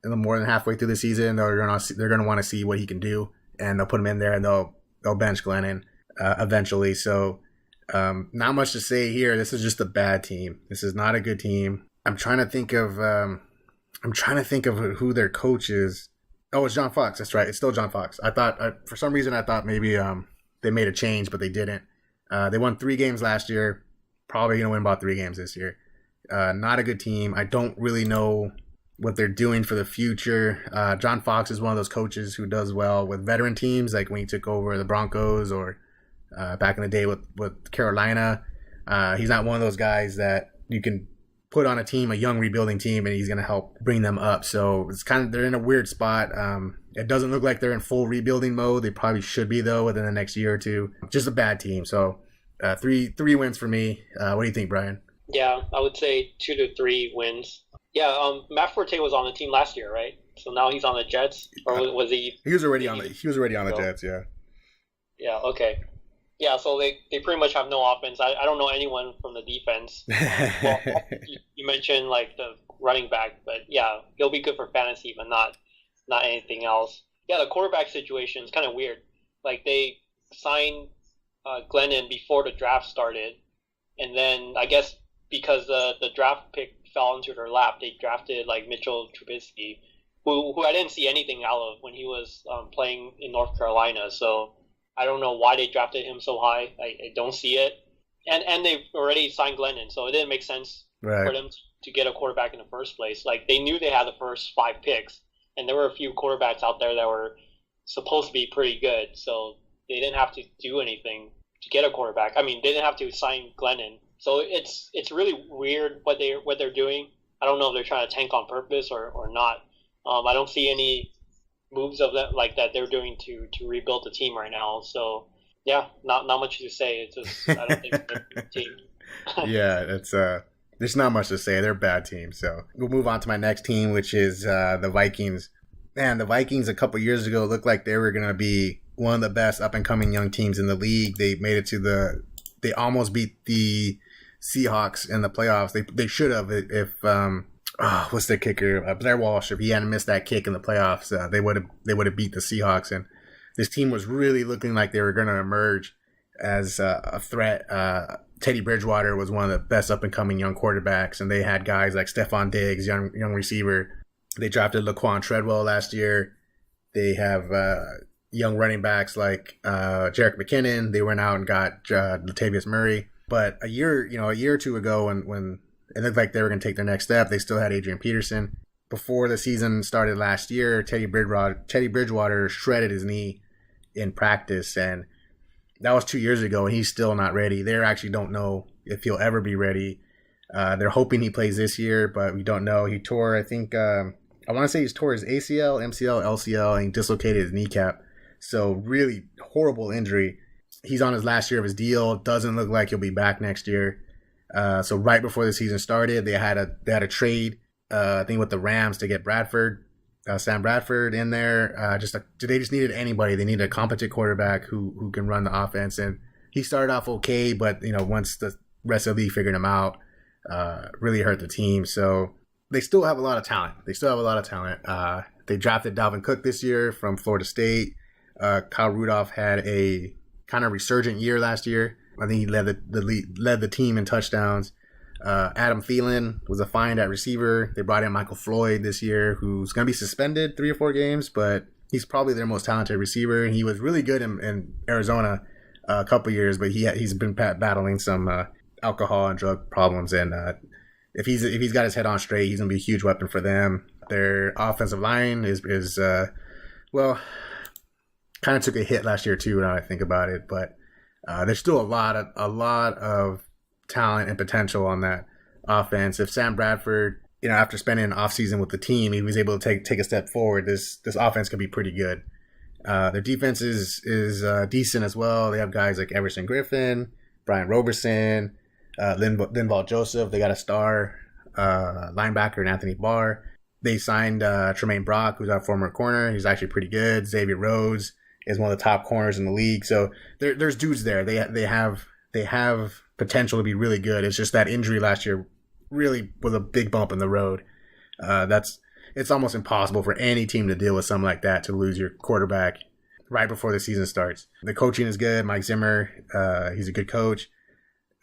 Speaker 1: than halfway through the season. They're gonna want to see what he can do, and they'll put him in there, and they'll bench Glennon eventually. So not much to say here. This is just a bad team. This is not a good team. I'm trying to think of who their coach is. Oh, it's John Fox. That's right. It's still John Fox. I thought for some reason maybe they made a change, but they didn't. They won 3 games last year. Probably gonna win about 3 games this year. Not a good team. I don't really know what they're doing for the future. John Fox is one of those coaches who does well with veteran teams, like when he took over the Broncos or back in the day with Carolina. He's not one of those guys that you can put on a team, a young rebuilding team, and he's going to help bring them up. So it's they're in a weird spot. It doesn't look like they're in full rebuilding mode. They probably should be, though, within the next year or two. Just a bad team. So three wins for me. What do you think, Brian?
Speaker 2: Yeah, I would say 2 to 3 wins. Yeah, Matt Forte was on the team last year, right? So now he's on the Jets, or was he?
Speaker 1: He was already on the Jets. Yeah.
Speaker 2: Yeah. Okay. Yeah. So they pretty much have no offense. I don't know anyone from the defense. Well, you mentioned like the running back, but yeah, he'll be good for fantasy, but not anything else. Yeah, the quarterback situation is kind of weird. Like they signed Glennon before the draft started, and then I guess because the draft pick fell into their lap, they drafted like Mitchell Trubisky, who I didn't see anything out of when he was playing in North Carolina. So I don't know why they drafted him so high. I don't see it. And they've already signed Glennon, so it didn't make sense for them to get a quarterback in the first place. Like they knew they had the first 5 picks, and there were a few quarterbacks out there that were supposed to be pretty good. So they didn't have to do anything to get a quarterback. I mean, they didn't have to sign Glennon. So it's really weird what they're doing. I don't know if they're trying to tank on purpose or not. I don't see any moves of that like that they're doing to rebuild the team right now. So yeah, not much to say. It's just I don't think they're a good team.
Speaker 1: Yeah, there's not much to say. They're a bad team. So we'll move on to my next team, which is the Vikings. Man, the Vikings a couple years ago looked like they were going to be one of the best up and coming young teams in the league. They made it they almost beat the Seahawks in the playoffs. They should have if what's their kicker? Blair Walsh. If he hadn't missed that kick in the playoffs, they would have beat the Seahawks. And this team was really looking like they were going to emerge as a threat. Teddy Bridgewater was one of the best up and coming young quarterbacks, and they had guys like Stephon Diggs, young receiver. They drafted Laquan Treadwell last year. They have young running backs like Jerick McKinnon. They went out and got Latavius Murray. But a year or two ago, when it looked like they were going to take their next step, they still had Adrian Peterson. Before the season started last year, Teddy Bridgewater shredded his knee in practice, and that was 2 years ago, and he's still not ready. They actually don't know if he'll ever be ready. They're hoping he plays this year, but we don't know. He tore, I think, I want to say he's tore his ACL, MCL, LCL, and he dislocated his kneecap. So really horrible injury. He's on his last year of his deal. Doesn't look like he'll be back next year. So right before the season started, they had a trade, I think with the Rams to get Sam Bradford in there. They just needed anybody. They needed a competent quarterback who can run the offense. And he started off okay, but once the rest of the league figured him out, really hurt the team. So they still have a lot of talent. They drafted Dalvin Cook this year from Florida State. Kyle Rudolph had a kind of resurgent year last year. I think he led the team in touchdowns. Adam Thielen was a find at receiver. They brought in Michael Floyd this year, who's going to be suspended 3 or 4 games, but he's probably their most talented receiver. He was really good in Arizona a couple years, but he's been battling some alcohol and drug problems. And if he's got his head on straight, he's going to be a huge weapon for them. Their offensive line is kind of took a hit last year too. Now I think about it, but there's still a lot of talent and potential on that offense. If Sam Bradford, after spending an offseason with the team, he was able to take a step forward, this offense could be pretty good. Their defense is decent as well. They have guys like Everson Griffin, Brian Roberson, Linval Joseph. They got a star linebacker in Anthony Barr. They signed Tremaine Brock, who's our former corner. He's actually pretty good. Xavier Rhodes is one of the top corners in the league. So there's dudes there. They have potential to be really good. It's just that injury last year really was a big bump in the road. It's almost impossible for any team to deal with something like that, to lose your quarterback right before the season starts. The coaching is good. Mike Zimmer, he's a good coach.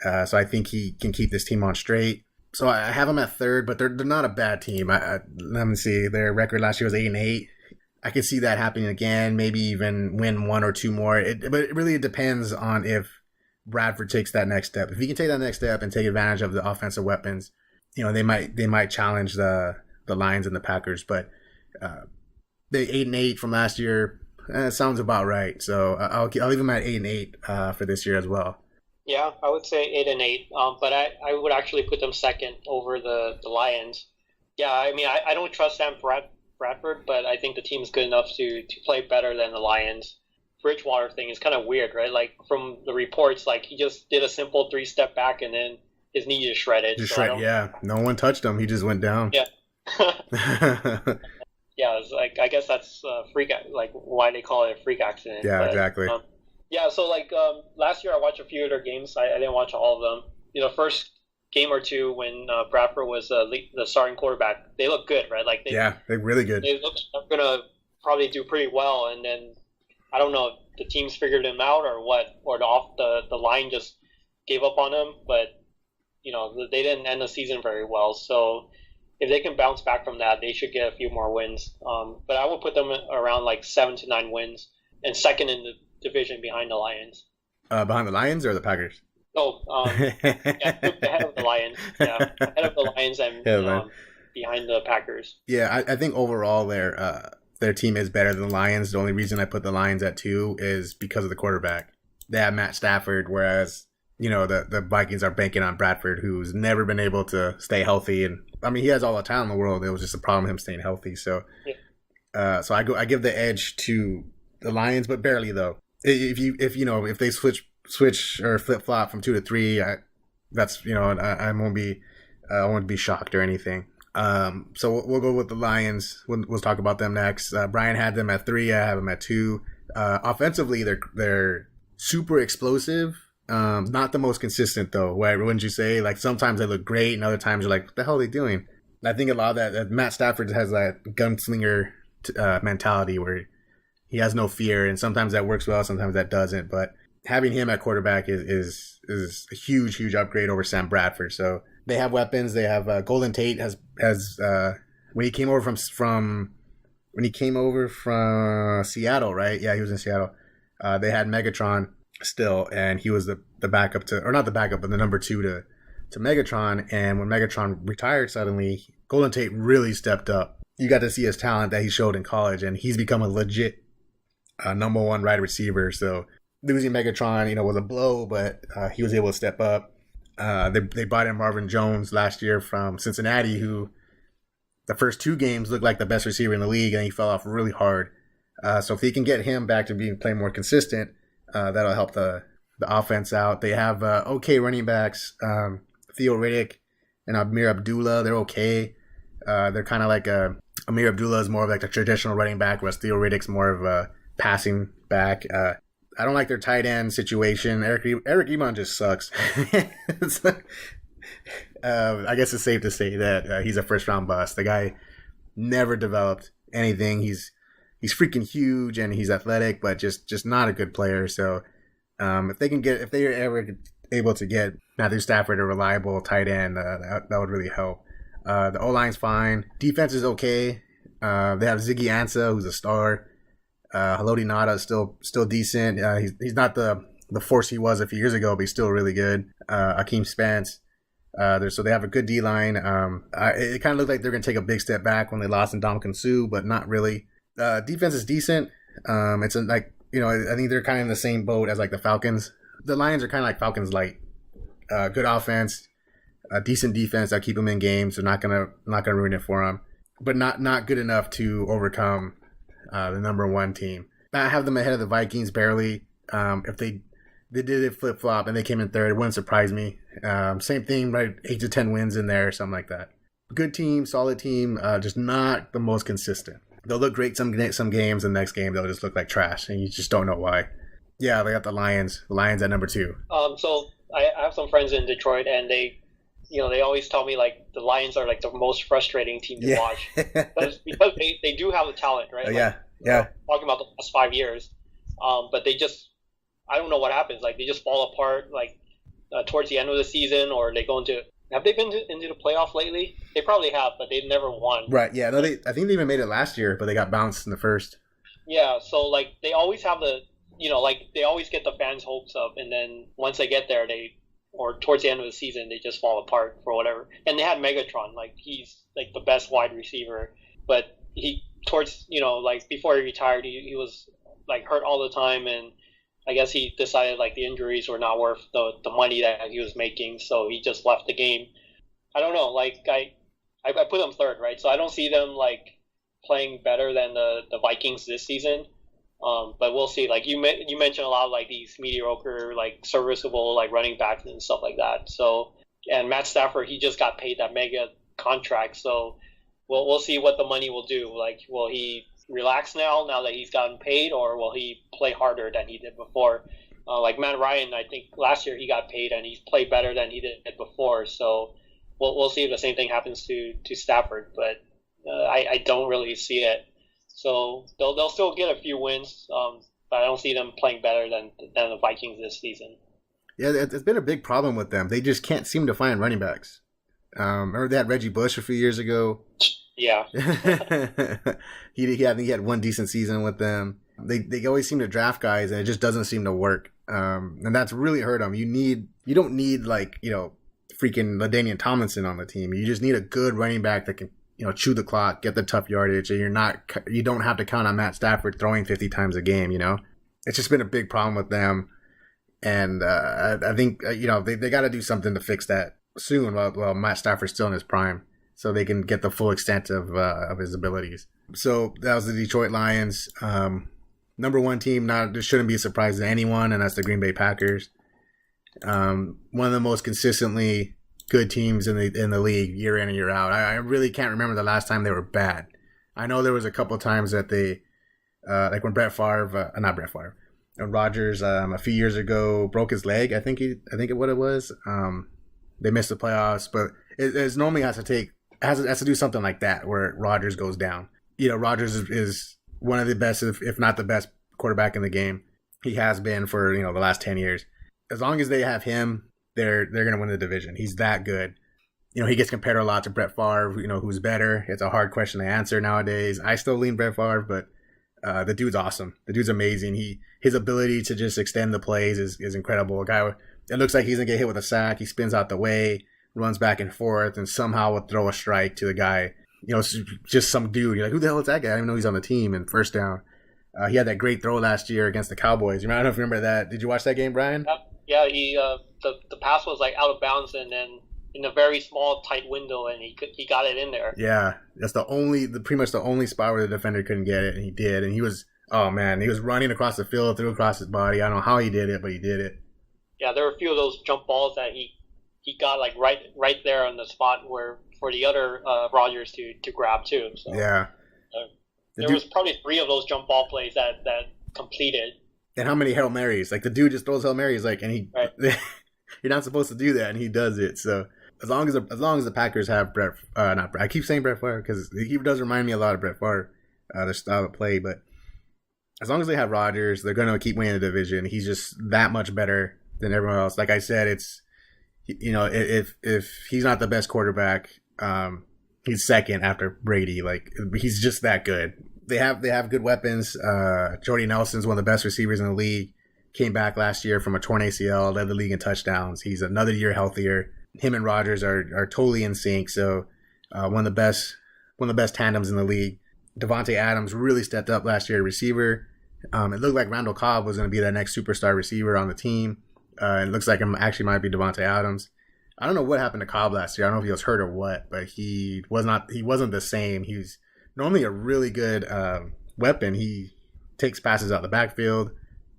Speaker 1: So I think he can keep this team on straight. So I have them at third, but they're not a bad team. Let me see. Their record last year was 8-8. I could see that happening again, maybe even win 1 or 2 more. But it really depends on if Bradford takes that next step. If he can take that next step and take advantage of the offensive weapons, they might challenge the Lions and the Packers. But the 8-8 from last year sounds about right. So I'll leave them at 8-8 for this year as well.
Speaker 2: Yeah, I would say 8-8. But I would actually put them second over the Lions. Yeah, I mean, I don't trust Sam Bradford, but I think the team's good enough to play better than the Lions. Bridgewater thing is kind of weird, right? Like, from the reports, like, he just did a simple 3-step back and then his knee just shredded.
Speaker 1: Yeah. No one touched him. He just went down.
Speaker 2: Yeah. Yeah, it's like, I guess that's freak, like, why they call it a freak accident.
Speaker 1: Yeah, exactly.
Speaker 2: Yeah, so, like, last year I watched a few of their games. I didn't watch all of them. First game or two when Bradford was the starting quarterback, they looked good, right? Like,
Speaker 1: they're really good.
Speaker 2: They looked going to probably do pretty well, and then I don't know if the teams figured him out or what, or the line just gave up on him, but they didn't end the season very well. So if they can bounce back from that, they should get a few more wins. But I would put them around like 7 to 9 wins and second in the division behind the Lions.
Speaker 1: Behind the Lions or the Packers?
Speaker 2: Oh, ahead of the Lions. Yeah, ahead of the Lions and behind the Packers.
Speaker 1: Yeah, I think overall their team is better than the Lions. The only reason I put the Lions at 2 is because of the quarterback. They have Matt Stafford, whereas the Vikings are banking on Bradford, who's never been able to stay healthy. And I mean, he has all the talent in the world. It was just a problem him staying healthy. So, so I give the edge to the Lions, but barely though. If they switch or flip flop from 2 to 3, I won't be shocked or anything. So we'll go with the Lions. We'll talk about them next. Brian had them at 3. I have them at 2. Offensively, they're super explosive. Not the most consistent though. Wouldn't you say? Like, sometimes they look great, and other times you're like, what the hell are they doing? And I think a lot of that Matt Stafford has that gunslinger mentality where he has no fear, and sometimes that works well, sometimes that doesn't. But having him at quarterback is a huge upgrade over Sam Bradford. So they have weapons. They have Golden Tate has when he came over from Seattle, right? Yeah, he was in Seattle. They had Megatron still, and he was the backup not the backup, but the number 2 to Megatron. And when Megatron retired suddenly, Golden Tate really stepped up. You got to see his talent that he showed in college, and he's become a legit number 1 wide receiver. So losing Megatron, was a blow, but he was able to step up. They brought in Marvin Jones last year from Cincinnati, who the first 2 games looked like the best receiver in the league, and he fell off really hard. So if he can get him back to playing more consistent, that'll help the offense out. They have okay running backs, Theo Riddick and Amir Abdullah. They're okay. They're kind of like Amir Abdullah is more of like the traditional running back, whereas Theo Riddick's more of a passing back. I don't like their tight end situation. Eric Ebron just sucks. I guess it's safe to say that he's a first round bust. The guy never developed anything. He's freaking huge and he's athletic, but just not a good player. So if they are ever able to get Matthew Stafford a reliable tight end, that would really help. The O line's fine. Defense is okay. They have Ziggy Ansah, who's a star. Haloti Ngata is still decent. He's not the force he was a few years ago, but he's still really good. Akeem Spence. So they have a good D line. It kind of looked like they're going to take a big step back when they lost in Ndamukong Suh, but not really. Defense is decent. I think they're kind of in the same boat as like the Falcons. The Lions are kind of like Falcons light. Good offense, decent defense that keep them in games. They're not gonna ruin it for them, but not good enough to overcome the number one team. I have them ahead of the Vikings barely. If they did it flip flop and they came in third, it wouldn't surprise me. Same thing, right? 8 to 10 wins in there, something like that. Good team, solid team, just not the most consistent. They'll look great some games, and the next game they'll just look like trash, and you just don't know why. Yeah, they got the Lions. The Lions at number 2.
Speaker 2: So I have some friends in Detroit, and they always tell me like the Lions are like the most frustrating team to watch because they do have the talent, right? Talking about the last 5 years, but they just, I don't know what happens. Like they just fall apart like towards the end of the season, or they go into. Have they been into the playoff lately? They probably have, but they've never won.
Speaker 1: Right. Yeah. No. I think they even made it last year, but they got bounced in the first.
Speaker 2: Yeah. So like they always have they always get the fans' hopes up, and then once they get there, or towards the end of the season, they just fall apart for whatever. And they had Megatron, like he's like the best wide receiver, but he before he retired, he was like hurt all the time, and I guess he decided like the injuries were not worth the money that he was making, so he just left the game. I don't know, like I put them third, right? So I don't see them like playing better than the Vikings this season. But we'll see. Like you mentioned a lot of like these mediocre, like serviceable, like running backs and stuff like that. So, and Matt Stafford, he just got paid that mega contract. So we'll see what the money will do. Like, will he relax now that he's gotten paid, or will he play harder than he did before? Like Matt Ryan, I think last year he got paid and he's played better than he did before. So we'll see if the same thing happens to Stafford. But I don't really see it. So they'll still get a few wins, but I don't see them playing better than the Vikings this season.
Speaker 1: Yeah, it's been a big problem with them. They just can't seem to find running backs. Remember they had Reggie Bush a few years ago?
Speaker 2: Yeah.
Speaker 1: he had one decent season with them. They always seem to draft guys, and it just doesn't seem to work. And that's really hurt them. You don't need like freaking LaDainian Tomlinson on the team. You just need a good running back that can chew the clock, get the tough yardage, and you don't have to count on Matt Stafford throwing 50 times a game. It's just been a big problem with them, and I think they got to do something to fix that soon. While Matt Stafford's still in his prime, so they can get the full extent of his abilities. So that was the Detroit Lions, number 1 team. This shouldn't be a surprise to anyone, and that's the Green Bay Packers. One of the most consistently good teams in the league year in and year out. I really can't remember the last time they were bad. I know there was a couple of times that they, like when when Rodgers a few years ago broke his leg. I think what it was. They missed the playoffs, but it normally has to do something like that where Rodgers goes down. Rodgers is one of the best, if not the best quarterback in the game. He has been for the last 10 years. As long as they have him, they're going to win the division. He's that good. He gets compared a lot to Brett Favre, who's better. It's a hard question to answer nowadays. I still lean Brett Favre, but the dude's awesome. The dude's amazing. His ability to just extend the plays is incredible. A guy, it looks like he's going to get hit with a sack. He spins out the way, runs back and forth, and somehow will throw a strike to the guy. Just some dude. You're like, who the hell is that guy? I didn't even know he's on the team. And first down. He had that great throw last year against the Cowboys. I don't know if you remember that. Did you watch that game, Brian?
Speaker 2: Yeah, he the pass was like out of bounds, and then in a very small tight window, and he got it in there.
Speaker 1: Yeah, that's pretty much the only spot where the defender couldn't get it, and he did. And he was running across the field, threw across his body. I don't know how he did it, but he did it. Yeah, there were a few of those jump balls that he got like right there on the spot where for the other Rodgers to grab too. So, yeah, there was probably 3 of those jump ball plays that completed. And how many Hail Marys? Like the dude just throws Hail Marys, like, and he, right. You're not supposed to do that, and he does it. So as long as the Packers have Brett, not Brett, I keep saying Brett Favre because he does remind me a lot of Brett Favre, their style of play. But as long as they have Rodgers, they're going to keep winning the division. He's just that much better than everyone else. Like I said, it's if he's not the best quarterback, he's second after Brady. Like he's just that good. They have good weapons. Jordy Nelson's one of the best receivers in the league. Came back last year from a torn ACL, led the league in touchdowns. He's another year healthier. Him and Rodgers are totally in sync. So one of the best tandems in the league. Devontae Adams really stepped up last year at receiver. It looked like Randall Cobb was going to be the next superstar receiver on the team. It looks like it actually might be Devontae Adams. I don't know what happened to Cobb last year. I don't know if he was hurt or what, but he wasn't the same. He's normally a really good weapon. He takes passes out the backfield,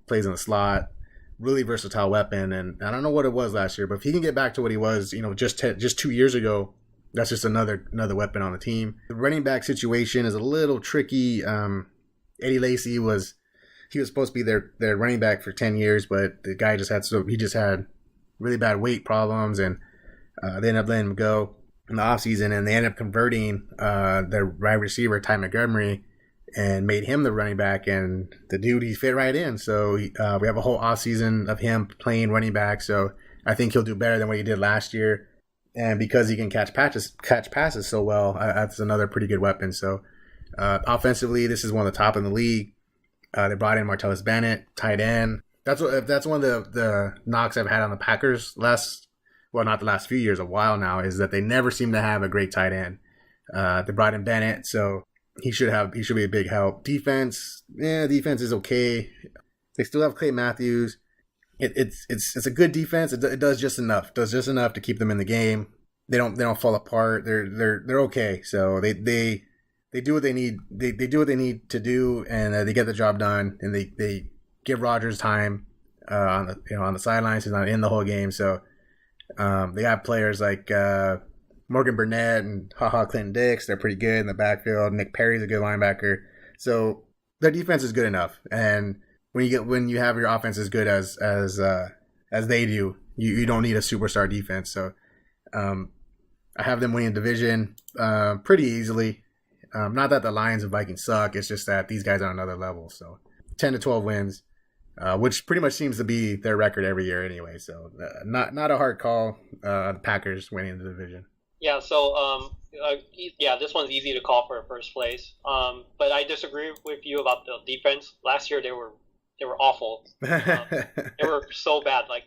Speaker 1: plays in the slot, really versatile weapon. And I don't know what it was last year, but if he can get back to what he was, just 2 years ago, that's just another weapon on the team. The running back situation is a little tricky. Eddie Lacy was supposed to be their running back for 10 years, but the guy just had really bad weight problems, and they ended up letting him go in the offseason, and they ended up converting their wide receiver, Ty Montgomery, and made him the running back, and the dude, he fit right in. So we have a whole offseason of him playing running back, so I think he'll do better than what he did last year. And because he can catch passes so well, that's another pretty good weapon. So offensively, this is one of the top in the league. They brought in Martellus Bennett, tight end. That's one of the knocks I've had on the Packers not the last few years, a while now, is that they never seem to have a great tight end. They brought in Bennett, so he should be a big help. Defense is okay. They still have Clay Matthews. It's a good defense. It does just enough. To keep them in the game. They don't fall apart. They're okay. So they do what they need. They do what they need to do, and they get the job done. And they give Rodgers time on the sidelines. He's not in the whole game. So they have players like Morgan Burnett and Clinton Dix. They're pretty good in the backfield. Nick Perry's a good linebacker. So their defense is good enough. And when you have your offense as good as they do, you don't need a superstar defense. So I have them winning the division pretty easily. Not that the Lions and Vikings suck. It's just that these guys are on another level. So 10 to 12 wins, which pretty much seems to be their record every year anyway. So not a hard call. The Packers winning the division.
Speaker 2: Yeah. So this one's easy to call for first place. But I disagree with you about the defense. Last year they were awful. They were so bad. Like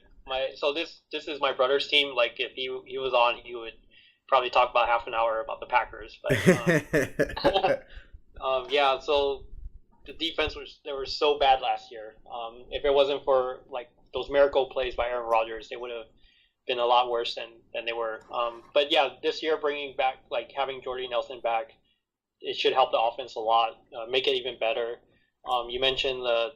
Speaker 2: this is my brother's team. Like if he was on, he would probably talk about half an hour about the Packers. But so the defense they were so bad last year. If it wasn't for like those miracle plays by Aaron Rodgers, they would have been a lot worse than they were. But yeah, this year bringing back, like having Jordy Nelson back, it should help the offense a lot, make it even better. You mentioned the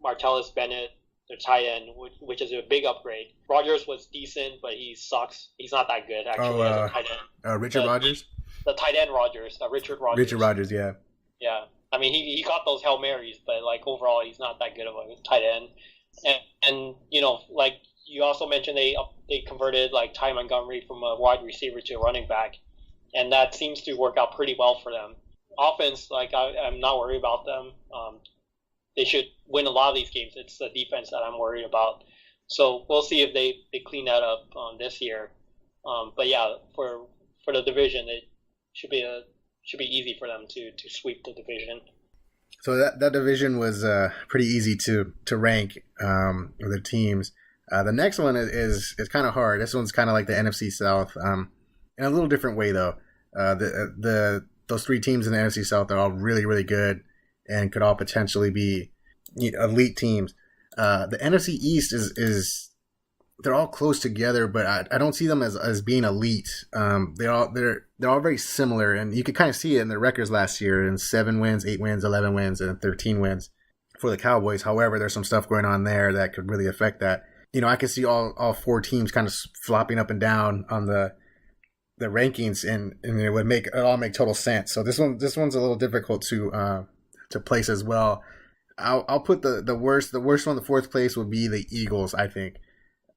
Speaker 2: Martellus Bennett, their tight end, which is a big upgrade. Rodgers was decent, but he sucks. He's not that good, actually, as a tight end.
Speaker 1: Richard Rodgers?
Speaker 2: The tight end Rodgers, Richard Rodgers.
Speaker 1: Richard Rodgers, yeah.
Speaker 2: Yeah. I mean, he caught those Hail Marys, but, like, overall, he's not that good of a tight end. And like, you also mentioned they converted, like, Ty Montgomery from a wide receiver to a running back, and that seems to work out pretty well for them. Offense, like, I'm not worried about them. They should win a lot of these games. It's the defense that I'm worried about. So we'll see if they clean that up this year. But yeah, for the division, it should be easy for them to sweep the division.
Speaker 1: So that division was pretty easy to rank with the teams. The next one is kind of hard. This one's kind of like the NFC South, in a little different way though. Those three teams in the NFC South are all really, really good and could all potentially be elite teams. The NFC East is they're all close together, but I don't see them as being elite. They're all very similar, and you could kind of see it in their records last year in 7 wins, 8 wins, 11 wins, and 13 wins for the Cowboys. However, there's some stuff going on there that could really affect that. I could see all 4 teams kind of flopping up and down on the rankings, and it would make total sense. So this one's a little difficult to place as well. I'll put the worst one. The 4th place would be the Eagles, I think.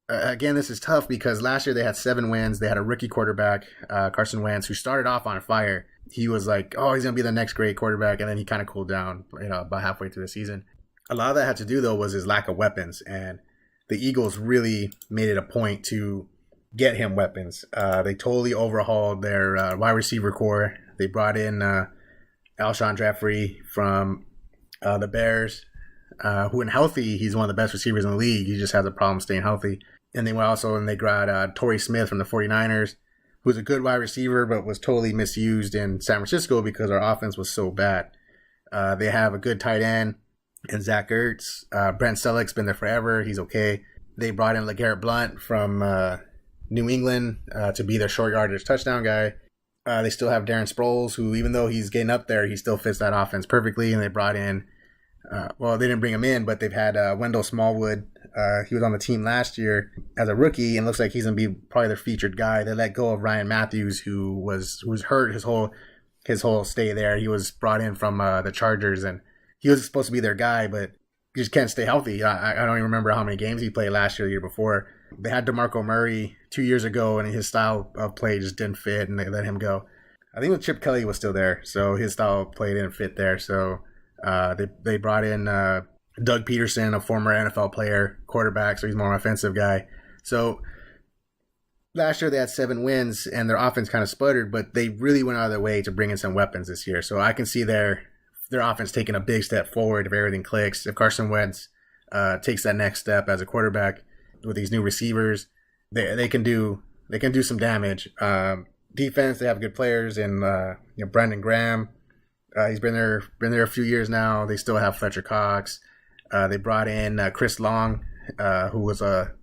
Speaker 1: again, this is tough because last year they had 7 wins. They had a rookie quarterback, Carson Wentz, who started off on fire. He was like, oh, he's going to be the next great quarterback. And then he kind of cooled down, about halfway through the season. A lot of that had to do, though, was his lack of weapons. And the Eagles really made it a point to get him weapons. They totally overhauled their wide receiver core. They brought in Alshon Jeffrey from the Bears, who, when healthy, he's one of the best receivers in the league. He just has a problem staying healthy. And they got Torrey Smith from the 49ers, who's a good wide receiver, but was totally misused in San Francisco because our offense was so bad. They have a good tight end in Zach Ertz. Brent Selleck's been there forever. He's okay. They brought in LeGarrette Blount from New England to be their short yardage touchdown guy. They still have Darren Sproles, who, even though he's getting up there, he still fits that offense perfectly. And they brought in, they didn't bring him in, but they've had Wendell Smallwood. He was on the team last year as a rookie, and looks like he's going to be probably their featured guy. They let go of Ryan Matthews, who was hurt his whole stay there. He was brought in from the Chargers, and he was supposed to be their guy, but he just can't stay healthy. I don't even remember how many games he played last year, the year before. They had DeMarco Murray 2 years ago, and his style of play just didn't fit, and they let him go. I think Chip Kelly was still there, so his style of play didn't fit there. So they brought in Doug Peterson, a former NFL player, quarterback, so he's more of an offensive guy. So last year they had 7 wins, and their offense kind of sputtered, but they really went out of their way to bring in some weapons this year. So I can see their offense taking a big step forward if everything clicks. If Carson Wentz takes that next step as a quarterback with these new receivers, they can do some damage. Defense, they have good players in Brandon Graham. He's been there a few years now. They still have Fletcher Cox. They brought in Chris Long, who was a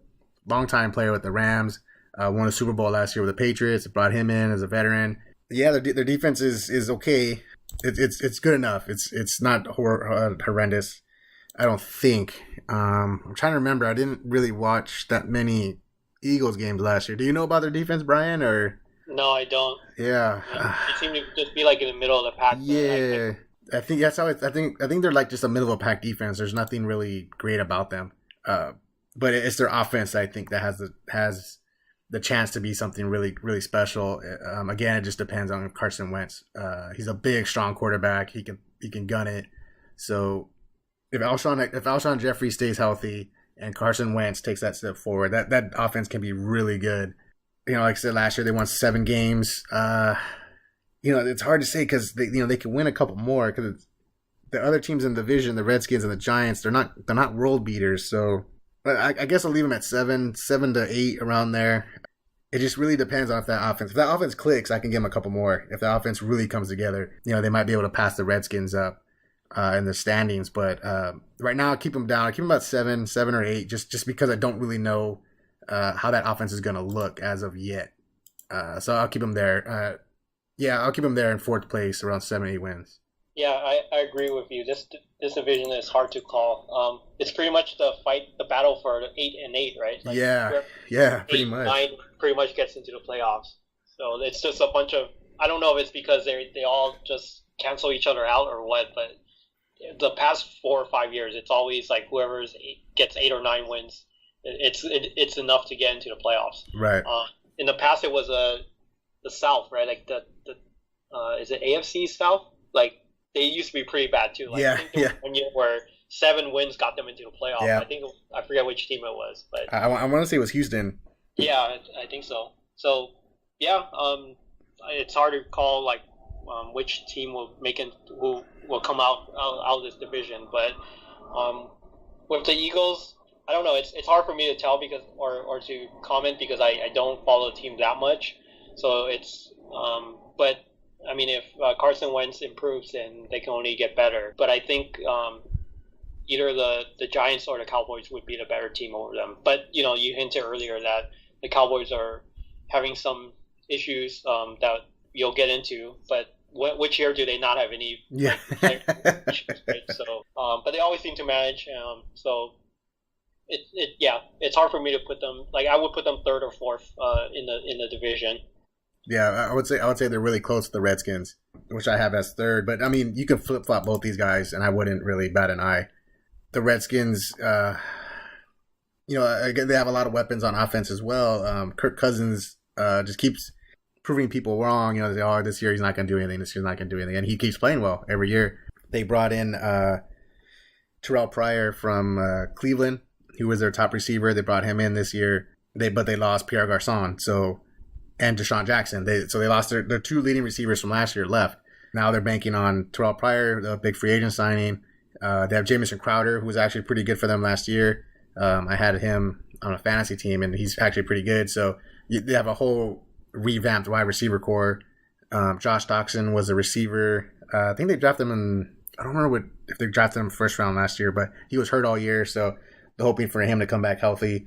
Speaker 1: longtime player with the Rams. Won a Super Bowl last year with the Patriots. They brought him in as a veteran. Yeah, their defense is okay. It's good enough. It's not horrendous, I don't think. I'm trying to remember. I didn't really watch that many Eagles games last year. Do you know about their defense, Brian? Or
Speaker 2: no, I don't.
Speaker 1: Yeah,
Speaker 2: they seem to just be like in the middle of the pack.
Speaker 1: Yeah, I think that's how I think they're like just a middle of the pack defense. There's nothing really great about them, but it's their offense, I think, that has the chance to be something really, really special. Again, it just depends on Carson Wentz. He's a big, strong quarterback. He can gun it. So if Alshon Jeffrey stays healthy and Carson Wentz takes that step forward, that offense can be really good. Like I said, last year they won 7 games. It's hard to say because they can win a couple more because the other teams in the division, the Redskins and the Giants, they're not world beaters. So I guess I'll leave them at 7 to 8 around there. It just really depends on if that offense clicks, I can give them a couple more. If the offense really comes together, they might be able to pass the Redskins up in the standings. But right now, I'll keep them down. I keep them about 7 or 8, just because I don't really know how that offense is going to look as of yet. So I'll keep them there. I'll keep them there in 4th place, around 7 8 wins.
Speaker 2: Yeah, I agree with you. This division is hard to call. It's pretty much the battle for 8 and 8, right?
Speaker 1: Like, yeah, pretty much.
Speaker 2: 9 pretty much gets into the playoffs. So it's just a bunch of, I don't know if it's because they all just cancel each other out or what, but the past 4 or 5 years, it's always like whoever gets 8 or 9 wins, it's enough to get into the playoffs.
Speaker 1: Right.
Speaker 2: In the past, it was the South, right? Like the is it AFC South? Like they used to be pretty bad too. Like, I think there was one year where 7 wins got them into the playoffs.
Speaker 1: Yeah.
Speaker 2: I forget which team it was, but
Speaker 1: I want to say it was Houston.
Speaker 2: Yeah, I think so. So yeah, it's hard to call like which team will come out of this division, but with the Eagles, I don't know. It's hard for me to tell because or to comment because I don't follow the team that much. So it's but I mean, if Carson Wentz improves, then they can only get better. But I think either the Giants or the Cowboys would be the better team over them. But you hinted earlier that the Cowboys are having some issues that you'll get into. But which year do they not have any?
Speaker 1: Yeah.
Speaker 2: Issues, right? So, but they always seem to manage. So it's hard for me to put them. Like I would put them 3rd or 4th in the division.
Speaker 1: Yeah, I would say they're really close to the Redskins, which I have as 3rd. But I mean, you can flip flop both these guys, and I wouldn't really bat an eye. The Redskins, again, they have a lot of weapons on offense as well. Kirk Cousins just keeps proving people wrong. They say, oh, this year he's not going to do anything. This year's not going to do anything. And he keeps playing well every year. They brought in Terrell Pryor from Cleveland, who was their top receiver. They brought him in this year. But they lost Pierre Garçon and Deshaun Jackson. They lost their two leading receivers from last year left. Now they're banking on Terrell Pryor, the big free agent signing. They have Jamison Crowder, who was actually pretty good for them last year. I had him on a fantasy team, and he's actually pretty good. So they have a whole revamped wide receiver core. Josh Doxson was a receiver. I think they drafted him in, I don't remember if they drafted him first round last year, but he was hurt all year. So they're hoping for him to come back healthy.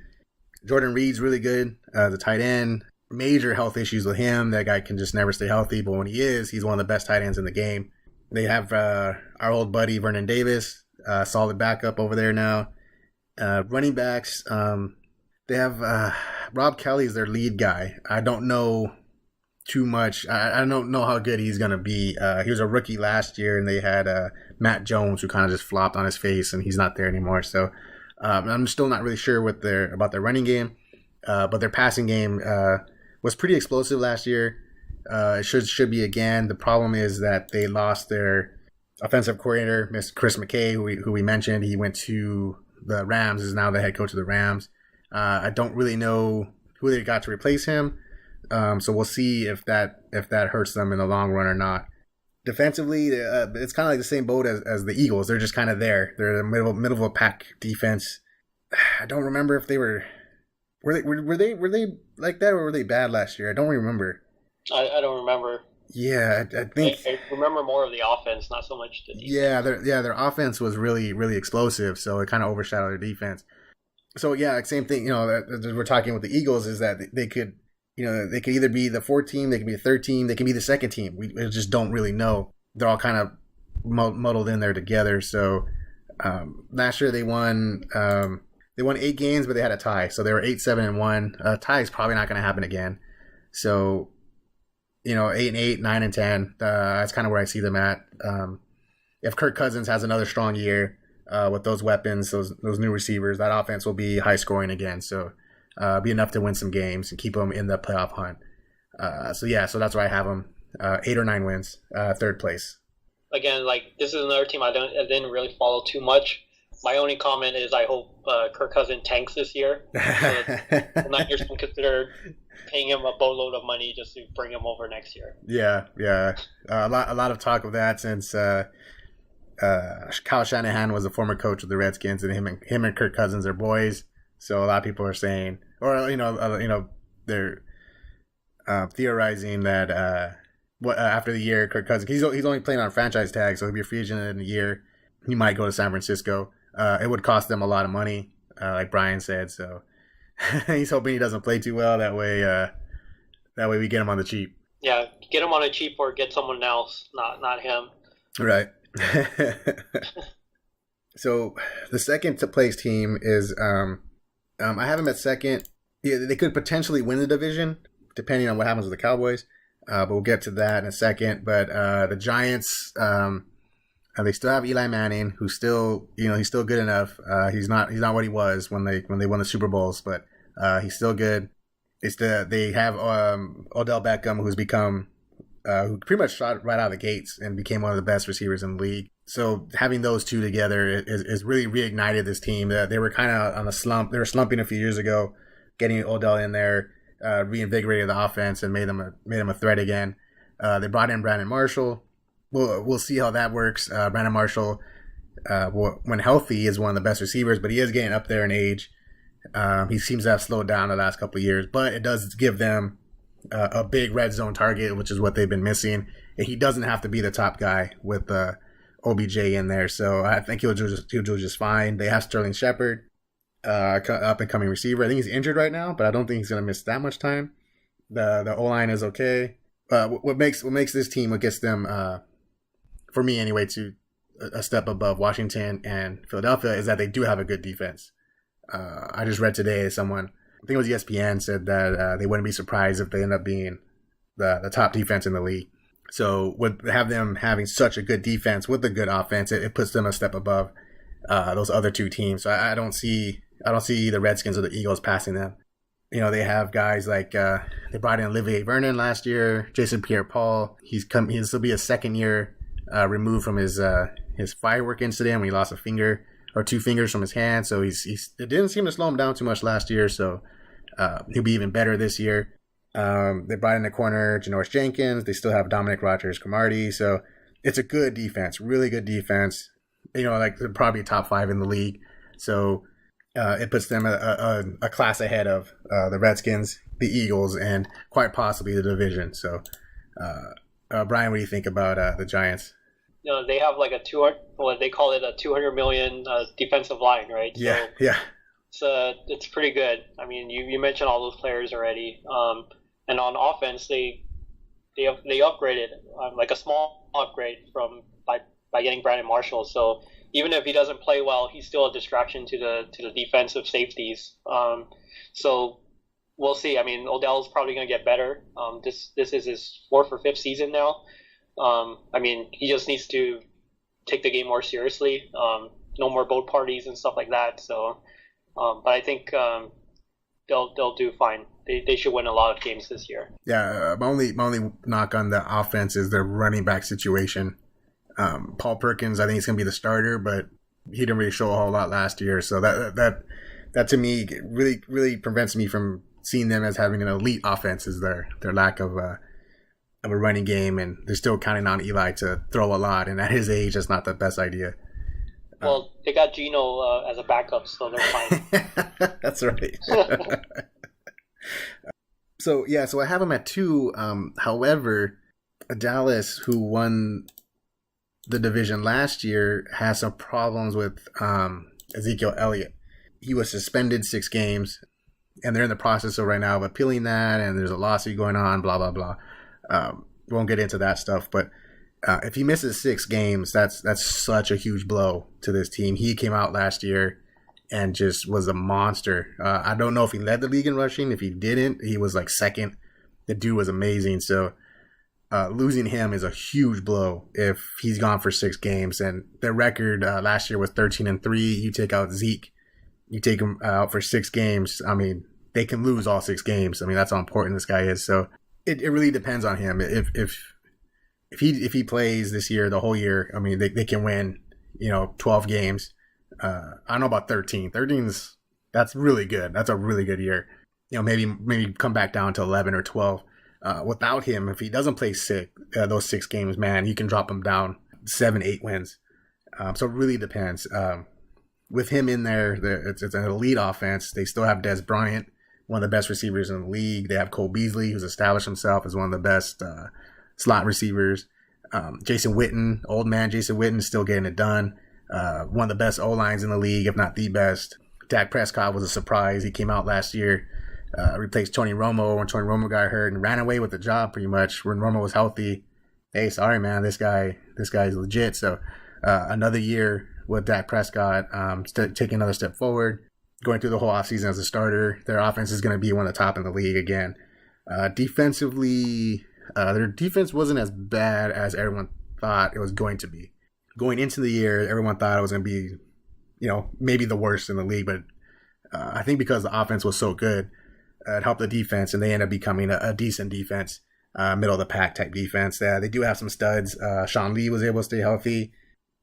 Speaker 1: Jordan Reed's really good. The tight end, major health issues with him. That guy can just never stay healthy. But when he is, he's one of the best tight ends in the game. They have our old buddy Vernon Davis, solid backup over there now. Running backs, they have Rob Kelly's their lead guy. I don't know too much. I don't know how good he's going to be. He was a rookie last year, and they had Matt Jones, who kind of just flopped on his face, and he's not there anymore. So I'm still not really sure about their running game, but their passing game was pretty explosive last year. It should be again. The problem is that they lost their offensive coordinator, Mr. Chris McKay, who we mentioned. He went to the Rams, is now the head coach of the Rams. I don't really know who they got to replace him. So we'll see if that hurts them in the long run or not. Defensively, it's kind of like the same boat as the Eagles. They're just kind of there. They're the middle of a pack defense. I don't remember if they were they like that, or were they bad last year? I don't remember.
Speaker 2: I don't remember.
Speaker 1: Yeah, I think
Speaker 2: I remember more of the offense, not so much the defense.
Speaker 1: Their offense was really, really explosive, so it kind of overshadowed their defense. So yeah, same thing. We're talking with the Eagles is that they could either be the fourth team, they can be the third team, they can be the second team. We just don't really know. They're all kind of muddled in there together. So last year they won 8 games, but they had a tie, so they were 8-7-1. A tie is probably not going to happen again. So 8-8, 9-10. That's kind of where I see them at. If Kirk Cousins has another strong year with those weapons, those new receivers, that offense will be high scoring again. So be enough to win some games and keep them in the playoff hunt. So that's why I have them 8 or 9 wins, third place.
Speaker 2: Again, this is another team I didn't really follow too much. My only comment is I hope Kirk Cousins tanks this year. So the Niners can consider paying him a boatload of money just to bring him over next year.
Speaker 1: Yeah. A lot of talk of that since Kyle Shanahan was a former coach of the Redskins, and him and Kirk Cousins are boys. So a lot of people are saying, or they're theorizing that after the year, Kirk Cousins, he's only playing on a franchise tag, so he'll be a free agent in a year. He might go to San Francisco. It would cost them a lot of money, like Brian said. So he's hoping he doesn't play too well. That way we get him on the cheap.
Speaker 2: Yeah, get him on a cheap or get someone else, not him.
Speaker 1: Right. So the second to place team is I have them at second. Yeah, they could potentially win the division depending on what happens with the Cowboys, but we'll get to that in a second. But the Giants, they still have Eli Manning, who's still he's still good enough. He's not what he was when they won the Super Bowls, but he's still good. They have Odell Beckham, who's become who pretty much shot right out of the gates and became one of the best receivers in the league. So having those two together is really reignited this team. They were kind of on a slump. They were slumping a few years ago. Getting Odell in there reinvigorated the offense and made them a threat again. They brought in Brandon Marshall. We'll see how that works. Brandon Marshall, when healthy, is one of the best receivers, but he is getting up there in age. He seems to have slowed down the last couple of years, but it does give them a big red zone target, which is what they've been missing. And he doesn't have to be the top guy with OBJ in there, so I think he'll do just fine. They have Sterling Shepard, up and coming receiver. I think he's injured right now, but I don't think he's going to miss that much time. The O-line is okay. What makes this team, what gets them, for me anyway, to a step above Washington and Philadelphia is that they do have a good defense. I just read today someone, I think it was ESPN, said that they wouldn't be surprised if they end up being the top defense in the league. So with them having such a good defense with a good offense, it puts them a step above those other two teams. So I don't see I don't see the Redskins or the Eagles passing them. You know, they have guys like they brought in Olivier Vernon last year, Jason Pierre-Paul. This will be his second year removed from his firework incident when he lost a finger or two fingers from his hand. So it didn't seem to slow him down too much last year. So he'll be even better this year. They brought in the corner Janoris Jenkins. They still have Dominic Rodgers-Cromartie. So it's a good defense, really good defense. You know, like they're probably top 5 in the league. So it puts them a class ahead of the Redskins, the Eagles, and quite possibly the division. So, Brian, what do you think about the Giants?
Speaker 2: You know, they have like what they call it, a $200 million defensive line, right?
Speaker 1: Yeah,
Speaker 2: so
Speaker 1: yeah.
Speaker 2: It's pretty good. I mean, you mentioned all those players already. And on offense, they upgraded, like a small upgrade by getting Brandon Marshall. So even if he doesn't play well, he's still a distraction to the defensive safeties. So we'll see. I mean, Odell's probably going to get better. This is his 4th or 5th season now. I mean, he just needs to take the game more seriously. No more boat parties and stuff like that. So, but I think they'll do fine. They should win a lot of games this year.
Speaker 1: Yeah, my only knock on the offense is their running back situation. Paul Perkins, I think he's going to be the starter, but he didn't really show a whole lot last year. So that to me really prevents me from seeing them as having an elite offense. Is their lack of a running game, and they're still counting on Eli to throw a lot. And at his age, that's not the best idea.
Speaker 2: Well, they got Geno as a backup, so they're fine.
Speaker 1: That's right. So I have him at 2. However, Dallas, who won the division last year, has some problems with Ezekiel Elliott. He was suspended 6 games, and they're in the process of right now of appealing that, and there's a lawsuit going on, blah, blah, blah. Won't get into that stuff, but if he misses 6 games, that's such a huge blow to this team. He came out last year and just was a monster. I don't know if he led the league in rushing. If he didn't, he was like second. The dude was amazing. So losing him is a huge blow if he's gone for 6 games. And their record last year was 13-3. You take out Zeke, you take him out for 6 games. I mean, they can lose all 6 games. I mean, that's how important this guy is. So it really depends on him. If he plays this year, the whole year, I mean, they can win, 12 games. I don't know about 13. 13's that's really good. That's a really good year. Maybe come back down to 11 or 12. Without him, if he doesn't play those 6 games, man, you can drop him down 7, 8 wins. So it really depends. With him in there, it's an elite offense. They still have Des Bryant, one of the best receivers in the league. They have Cole Beasley, who's established himself as one of the best slot receivers. Jason Witten, old man Jason Witten, still getting it done. One of the best O-lines in the league, if not the best. Dak Prescott was a surprise. He came out last year, replaced Tony Romo when Tony Romo got hurt and ran away with the job pretty much when Romo was healthy. Hey, sorry, man, this guy's legit. So another year with Dak Prescott, taking another step forward, going through the whole offseason as a starter. Their offense is going to be one of the top in the league again. Defensively, their defense wasn't as bad as everyone thought it was going to be. Going into the year, everyone thought it was going to be, maybe the worst in the league. But I think because the offense was so good, it helped the defense, and they ended up becoming a decent defense, middle of the pack type defense. They do have some studs. Sean Lee was able to stay healthy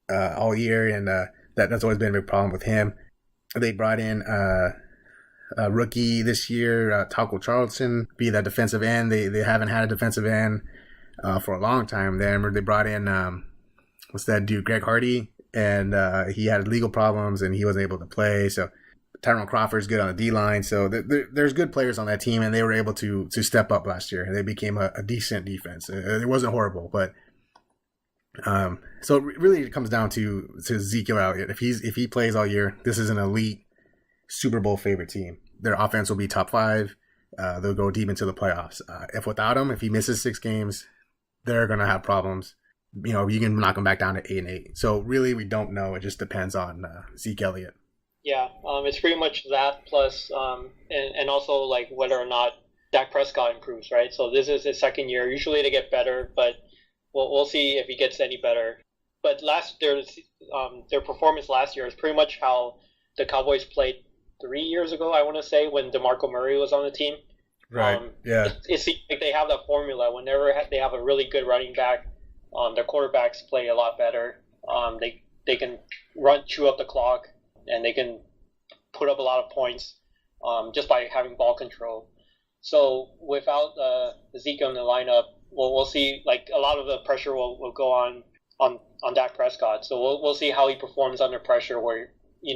Speaker 1: all year, and that's always been a big problem with him. They brought in a rookie this year, Taco Charlton, be that defensive end. They haven't had a defensive end for a long time. They brought in what's that dude, Greg Hardy, and he had legal problems and he wasn't able to play. So Tyrone Crawford's good on the D-line. So there's good players on that team, and they were able to step up last year. They became a decent defense. It wasn't horrible, but so really it comes down to Ezekiel Elliott. If he plays all year, this is an elite Super Bowl favorite team. Their offense will be top 5. They'll go deep into the playoffs. If without him, if he misses 6 games, they're going to have problems. You can knock them back down to 8-8. So really, we don't know. It just depends on Zeke Elliott.
Speaker 2: Yeah, it's pretty much that plus, and also like whether or not Dak Prescott improves, right? So this is his 2nd year. Usually they get better, but we'll see if he gets any better. But their performance last year is pretty much how the Cowboys played 3 years ago, I want to say, when DeMarco Murray was on the team.
Speaker 1: Right. Yeah.
Speaker 2: It seems like they have that formula. Whenever they have a really good running back, their quarterbacks play a lot better. They can chew up the clock, and they can put up a lot of points just by having ball control. So without Zeke in the lineup, we'll see. Like, a lot of the pressure will go on Dak Prescott. So we'll see how he performs under pressure, where he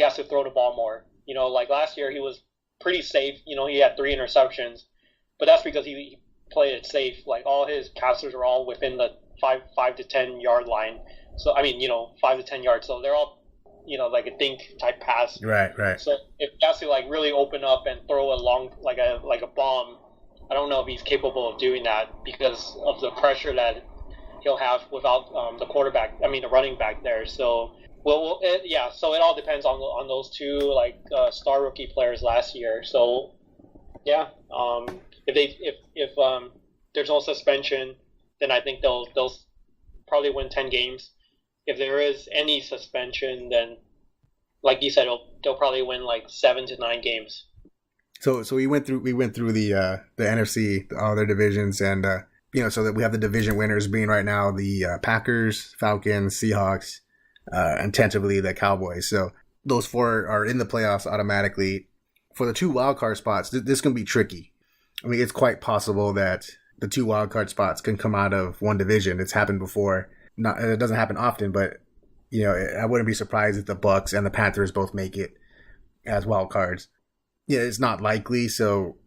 Speaker 2: has to throw the ball more. Like last year, he was pretty safe. He had 3 interceptions, but that's because he played it safe. Like, all his passes are all within the 5 to 10 yard line. So 5 to 10 yards. So they're all like a dink type pass.
Speaker 1: Right.
Speaker 2: So if he has to like really open up and throw a long like a bomb, I don't know if he's capable of doing that because of the pressure that he'll have without the running back there. So so it all depends on those two star rookie players last year. So yeah, if there's no suspension, then I think they'll probably win 10 games. If there is any suspension, then, like you said, they'll probably win like 7 to 9 games.
Speaker 1: So we went through the NFC, all their divisions, and so that we have the division winners being right now the Packers, Falcons, Seahawks, and tentatively the Cowboys. So those 4 are in the playoffs automatically. For the 2 wildcard spots, this can be tricky. I mean, it's quite possible that the 2 wildcard spots can come out of one division. It's happened before. It doesn't happen often, but I wouldn't be surprised if the Bucks and the Panthers both make it as wild cards. Yeah, it's not likely. So,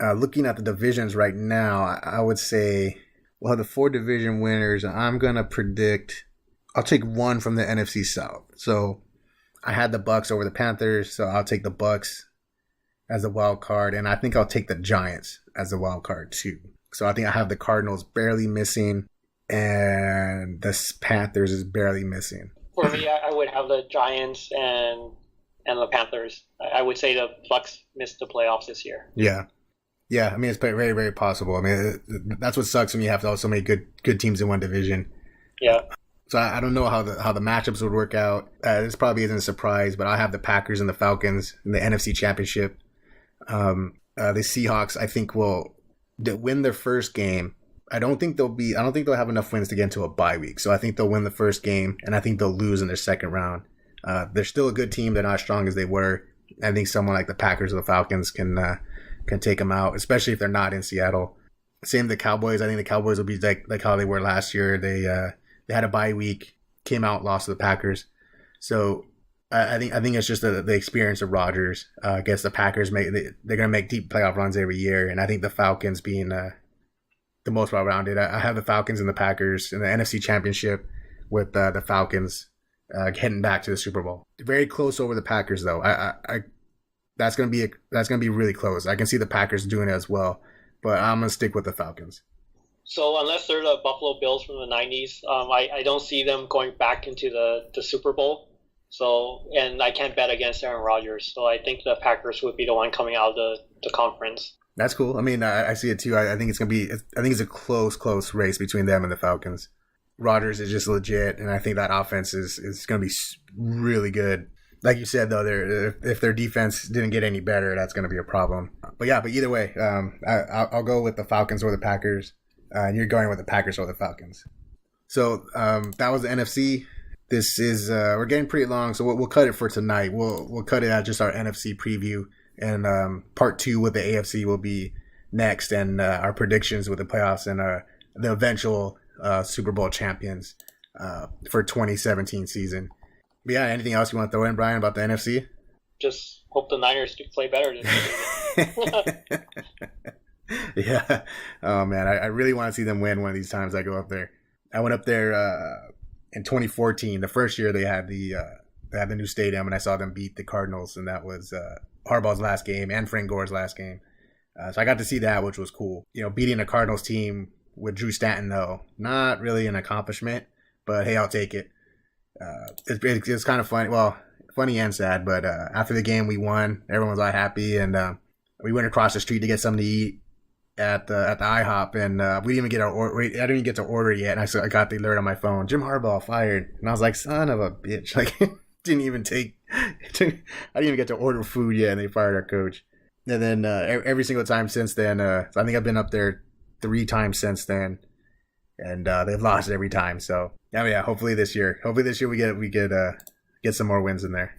Speaker 1: looking at the divisions right now, I would say, well, the 4 division winners, I'm gonna predict. I'll take one from the NFC South. So, I had the Bucks over the Panthers, so I'll take the Bucks as a wild card, and I think I'll take the Giants as a wild card too. So, I think I have the Cardinals barely missing. And the Panthers is barely missing.
Speaker 2: For me, I would have the Giants and the Panthers. I would say the Bucks missed the playoffs this year.
Speaker 1: Yeah. I mean, it's very, very possible. I mean, that's what sucks when you have so many good teams in one division.
Speaker 2: Yeah.
Speaker 1: So I don't know how the matchups would work out. This probably isn't a surprise, but I have the Packers and the Falcons in the NFC Championship. The Seahawks, I think, will win their first game. I don't think they'll have enough wins to get into a bye week. So I think they'll win the first game, and I think they'll lose in their second round. They're still a good team. They're not as strong as they were. I think someone like the Packers or the Falcons can take them out, especially if they're not in Seattle. Same with the Cowboys. I think the Cowboys will be like how they were last year. They had a bye week, came out, lost to the Packers. So I think it's just the experience of Rodgers. I guess the Packers they're going to make deep playoff runs every year, and I think the Falcons being the most well-rounded. I have the Falcons and the Packers in the NFC Championship with the Falcons heading back to the Super Bowl. Very close over the Packers, though. That's gonna be really close. I can see the Packers doing it as well, but I'm gonna stick with the Falcons.
Speaker 2: So unless they're the Buffalo Bills from the 90s, I don't see them going back into the Super Bowl. So, and I can't bet against Aaron Rodgers. So I think the Packers would be the one coming out of the conference.
Speaker 1: That's cool. I mean, I see it too. I think it's a close race between them and the Falcons. Rodgers is just legit, and I think that offense is going to be really good. Like you said, though, if their defense didn't get any better, that's going to be a problem. But either way, I'll go with the Falcons or the Packers, and you're going with the Packers or the Falcons. So that was the NFC. This is we're getting pretty long, so we'll cut it for tonight. We'll cut it at just our NFC preview. And part 2 with the AFC will be next, and our predictions with the playoffs and the eventual Super Bowl champions for 2017 season. But anything else you want to throw in, Brian, about the NFC?
Speaker 2: Just hope the Niners do play better this season.
Speaker 1: Yeah. Oh, man, I really want to see them win one of these times I go up there. I went up there in 2014, the first year they had the new stadium, and I saw them beat the Cardinals, and that was Harbaugh's last game and Frank Gore's last game. So I got to see that, which was cool. Beating a Cardinals team with Drew Stanton, though, not really an accomplishment, but hey, I'll take it. It's kind of funny. Well, funny and sad, but after the game, we won. Everyone was all happy, and we went across the street to get something to eat at the IHOP, and we didn't even get I didn't even get to order yet, and I got the alert on my phone. Jim Harbaugh fired, and I was like, son of a bitch! Like, didn't even take I didn't even get to order food yet, and they fired our coach. And then every single time since then, I think I've been up there 3 times since then, and they've lost every time. So yeah, hopefully this year we get some more wins in there.